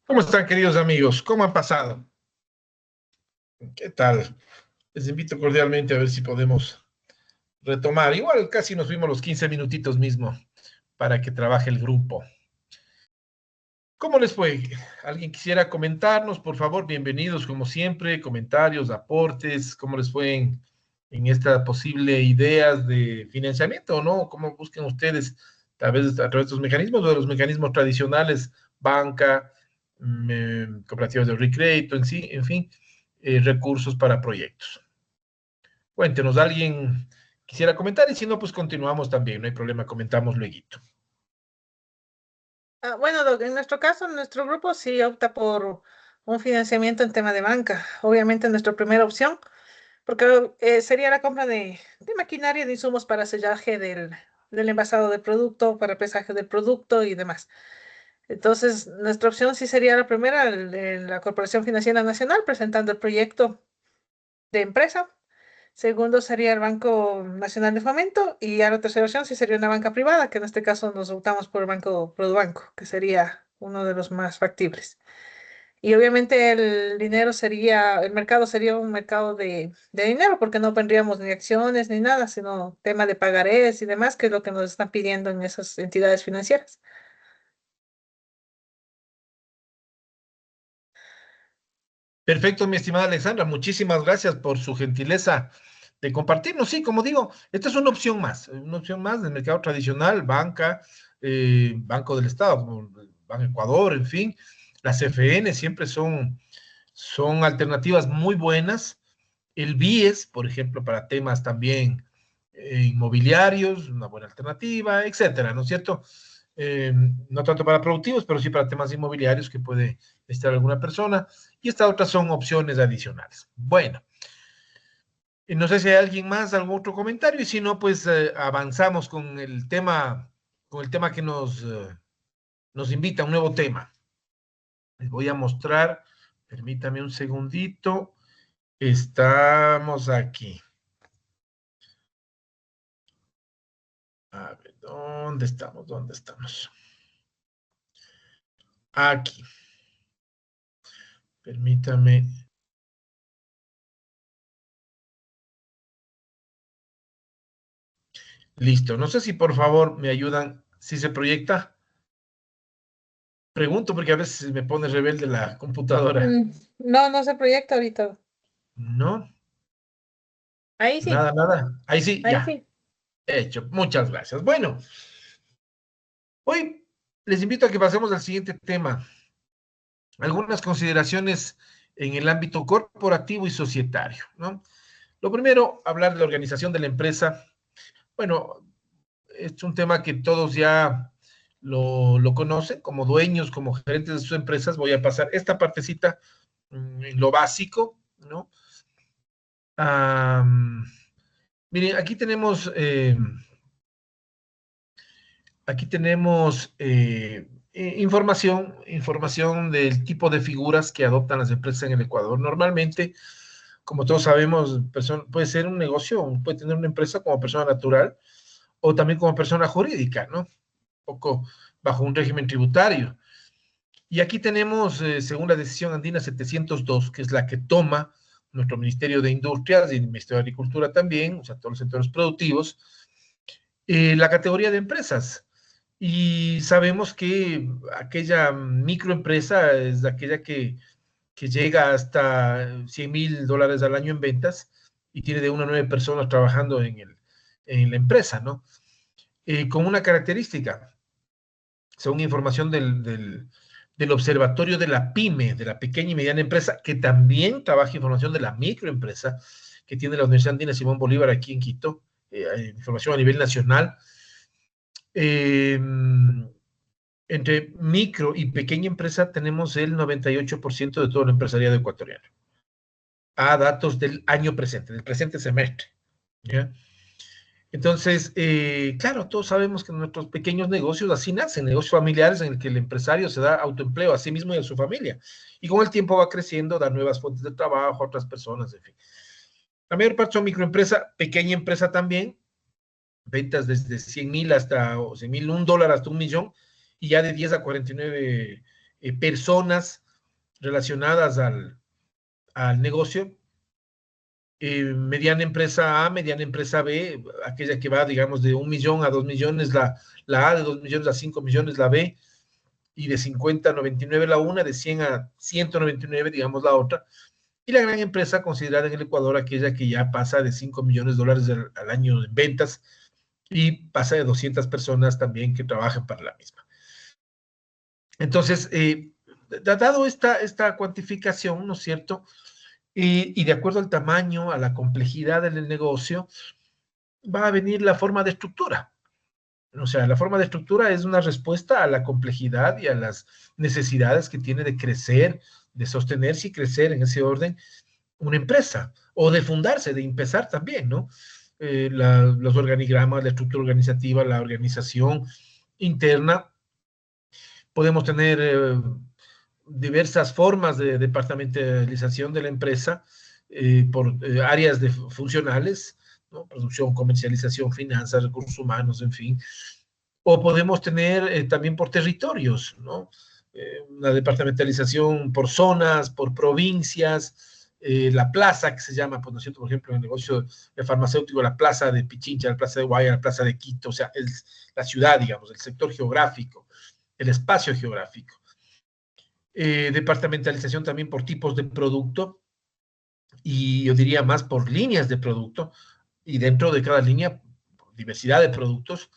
¿Cómo están, queridos amigos? ¿Cómo han pasado? ¿Qué tal? Les invito cordialmente a ver si podemos retomar. Igual casi nos fuimos los 15 minutitos mismo para que trabaje el grupo. ¿Cómo les fue? ¿Alguien quisiera comentarnos? Por favor, bienvenidos como siempre, comentarios, aportes, ¿cómo les fue en esta posible ideas de financiamiento o no? ¿Cómo buscan ustedes, tal vez a través de los mecanismos o de los mecanismos tradicionales, banca, cooperativas de recrédito, en fin, recursos para proyectos? Cuéntenos, ¿alguien quisiera comentar? Y si no, pues continuamos también, no hay problema, comentamos luego. Bueno, Doc, en nuestro caso, nuestro grupo sí opta por un financiamiento en tema de banca. Obviamente nuestra primera opción, porque sería la compra de maquinaria, de insumos para sellaje del envasado del producto, para pesaje del producto y demás. Entonces, nuestra opción sí sería la primera, la Corporación Financiera Nacional, presentando el proyecto de empresa. Segundo sería el Banco Nacional de Fomento y a la tercera opción sí sería una banca privada, que en este caso nos optamos por el Banco Produbanco, que sería uno de los más factibles. Y obviamente el mercado sería un mercado de dinero, porque no vendríamos ni acciones ni nada, sino tema de pagarés y demás, que es lo que nos están pidiendo en esas entidades financieras. Perfecto, mi estimada Alexandra, muchísimas gracias por su gentileza de compartirnos. Sí, como digo, esta es una opción más del mercado tradicional, banca, Banco del Estado, como Banco Ecuador, en fin, las CFN siempre son alternativas muy buenas. El BIES, por ejemplo, para temas también inmobiliarios, una buena alternativa, etcétera, ¿no es cierto? No tanto para productivos, pero sí para temas inmobiliarios que puede estar alguna persona. Y estas otras son opciones adicionales. Bueno, no sé si hay alguien más, algún otro comentario, y si no, pues avanzamos con el tema que nos invita a un nuevo tema. Les voy a mostrar, permítame un segundito. Estamos aquí. A ver, ¿dónde estamos? ¿Dónde estamos? Aquí. Permítame. Listo. No sé si por favor me ayudan. ¿Si se proyecta? Pregunto porque a veces me pone rebelde la computadora. No, no se proyecta ahorita. No, Ahí sí, nada. Ahí sí, ahí ya. sí. Hecho. Muchas gracias. Bueno, hoy les invito a que pasemos al siguiente tema. Algunas consideraciones en el ámbito corporativo y societario, ¿no? Lo primero, hablar de la organización de la empresa. Bueno, es un tema que todos ya lo conocen como dueños, como gerentes de sus empresas. Voy a pasar esta partecita en lo básico, ¿no? Miren, aquí tenemos información del tipo de figuras que adoptan las empresas en el Ecuador. Normalmente, como todos sabemos, puede ser un negocio, puede tener una empresa como persona natural o también como persona jurídica, ¿no? Un poco bajo un régimen tributario. Y aquí tenemos, según la decisión andina 702, que es la que toma nuestro Ministerio de Industrias y el Ministerio de Agricultura también, o sea, todos los sectores productivos, la categoría de empresas. Y sabemos que aquella microempresa es aquella que llega hasta $100,000 al año en ventas y tiene de 1 a 9 personas trabajando en la empresa, ¿no? Con una característica, según información del Observatorio de la PYME, de la pequeña y mediana empresa, que también trabaja información de la microempresa, que tiene la Universidad Andina Simón Bolívar aquí en Quito, información a nivel nacional. Entre micro y pequeña empresa tenemos el 98% de todo el empresariado ecuatoriano, a datos del año presente, del presente semestre, ¿ya? Entonces, claro, todos sabemos que nuestros pequeños negocios así nacen, negocios familiares en el que el empresario se da autoempleo a sí mismo y a su familia, y con el tiempo va creciendo, da nuevas fuentes de trabajo a otras personas, en fin. La mayor parte son microempresa, pequeña empresa también, ventas desde 100,000 hasta $100,000, $1 hasta $1,000,000, y ya de 10 a 49 personas relacionadas al negocio. Mediana empresa A, mediana empresa B, aquella que va, digamos, de 1 millón a 2 millones, la A, de 2 millones a 5 millones, la B, y de 50 a 99 la una, de 100 a 199, digamos, la otra. Y la gran empresa considerada en el Ecuador, aquella que ya pasa de 5 millones de dólares al año en ventas y pasa de 200 personas también que trabajan para la misma. Entonces, dado esta cuantificación, ¿no es cierto?, y de acuerdo al tamaño, a la complejidad del negocio, va a venir la forma de estructura. O sea, la forma de estructura es una respuesta a la complejidad y a las necesidades que tiene de crecer, de sostenerse y crecer en ese orden una empresa, o de fundarse, de empezar también, ¿no? Los organigramas, la estructura organizativa, la organización interna. Podemos tener diversas formas de departamentalización de la empresa por áreas funcionales, ¿no? Producción, comercialización, finanzas, recursos humanos, en fin. O podemos tener también por territorios, ¿no? Una departamentalización por zonas, por provincias, la plaza que se llama, pues, ¿no es cierto? Por ejemplo, en el negocio farmacéutico, la plaza de Pichincha, la plaza de Guaya, la plaza de Quito, o sea, la ciudad, digamos, el sector geográfico, el espacio geográfico. Departamentalización también por tipos de producto, y yo diría más por líneas de producto, y dentro de cada línea, diversidad de productos.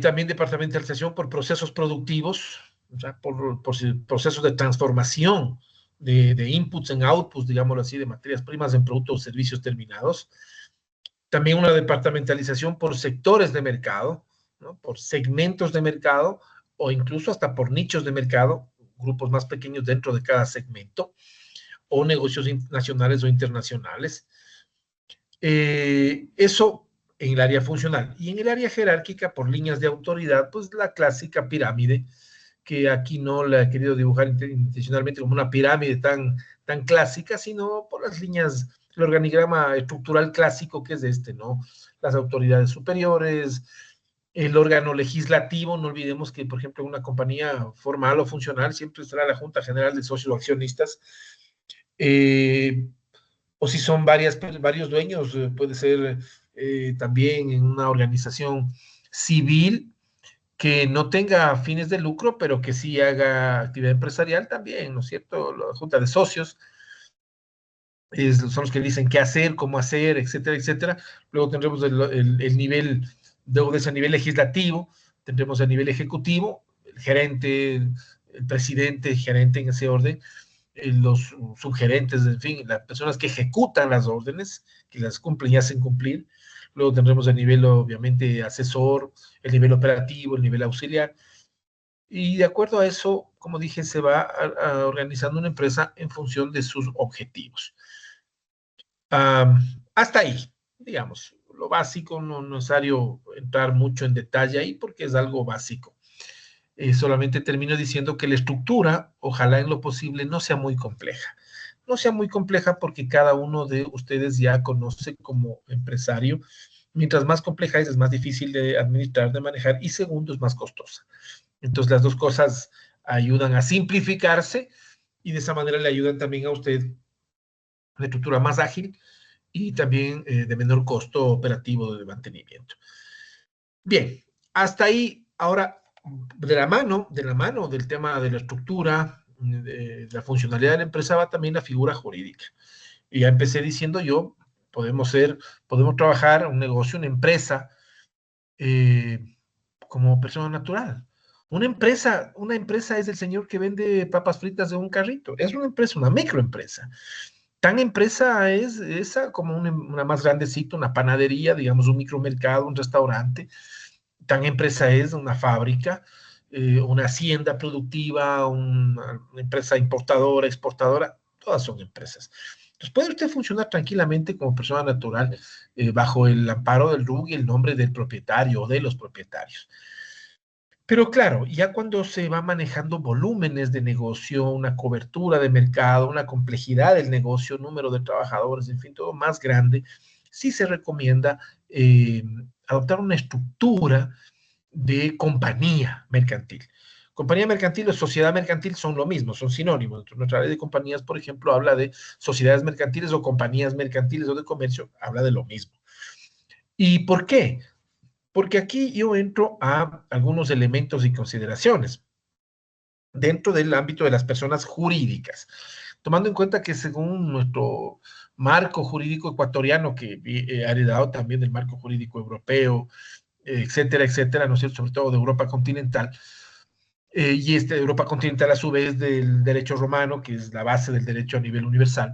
También departamentalización por procesos productivos, o sea, por procesos de transformación de inputs en outputs, digámoslo así, de materias primas en productos o servicios terminados. También una departamentalización por sectores de mercado, ¿no? Por segmentos de mercado, o incluso hasta por nichos de mercado, grupos más pequeños dentro de cada segmento, o negocios nacionales o internacionales. Eso en el área funcional. Y en el área jerárquica, por líneas de autoridad, pues la clásica pirámide, que aquí no la he querido dibujar intencionalmente como una pirámide tan clásica, sino por las líneas, el organigrama estructural clásico que es ¿no? Las autoridades superiores, el órgano legislativo. No olvidemos que, por ejemplo, en una compañía formal o funcional siempre estará la Junta General de Socios o Accionistas, o si son varios dueños, puede ser también en una organización civil que no tenga fines de lucro, pero que sí haga actividad empresarial también, ¿no es cierto? La Junta de Socios son los que dicen qué hacer, cómo hacer, etcétera, etcétera. Luego tendremos el nivel, de ese nivel legislativo, tendremos el nivel ejecutivo, el gerente, el presidente, el gerente en ese orden, los subgerentes, en fin, las personas que ejecutan las órdenes, que las cumplen y hacen cumplir. Luego tendremos el nivel, obviamente, asesor, el nivel operativo, el nivel auxiliar. Y de acuerdo a eso, como dije, se va organizando una empresa en función de sus objetivos. Hasta ahí, digamos, lo básico, no es necesario entrar mucho en detalle ahí porque es algo básico. Solamente termino diciendo que la estructura, ojalá en lo posible, no sea muy compleja. No sea muy compleja porque cada uno de ustedes ya conoce como empresario. Mientras más compleja es más difícil de administrar, de manejar, y segundo, es más costosa. Entonces, las dos cosas ayudan a simplificarse y de esa manera le ayudan también a usted una estructura más ágil y también de menor costo operativo de mantenimiento. Bien, hasta ahí. Ahora, de la mano del tema de la estructura, de la funcionalidad de la empresa, va también la figura jurídica. Y ya empecé diciendo yo, podemos trabajar un negocio, una empresa, como persona natural. Una empresa es el señor que vende papas fritas de un carrito. Es una empresa, una microempresa. Tan empresa es esa como una más grandecita, una panadería, digamos, un micromercado, un restaurante. Tan empresa es una fábrica, una hacienda productiva, una empresa importadora, exportadora, todas son empresas. Entonces puede usted funcionar tranquilamente como persona natural bajo el amparo del RUC y el nombre del propietario o de los propietarios. Pero claro, ya cuando se va manejando volúmenes de negocio, una cobertura de mercado, una complejidad del negocio, número de trabajadores, en fin, todo más grande, sí se recomienda adoptar una estructura de compañía mercantil. Compañía mercantil o sociedad mercantil son lo mismo, son sinónimos. Nuestra ley de compañías, por ejemplo, habla de sociedades mercantiles o compañías mercantiles o de comercio, habla de lo mismo. ¿Y por qué? Porque aquí yo entro a algunos elementos y consideraciones dentro del ámbito de las personas jurídicas, tomando en cuenta que según nuestro marco jurídico ecuatoriano, que ha heredado también del marco jurídico europeo, etcétera, etcétera, ¿no es cierto?, sobre todo de Europa continental, y de Europa continental a su vez del derecho romano, que es la base del derecho a nivel universal,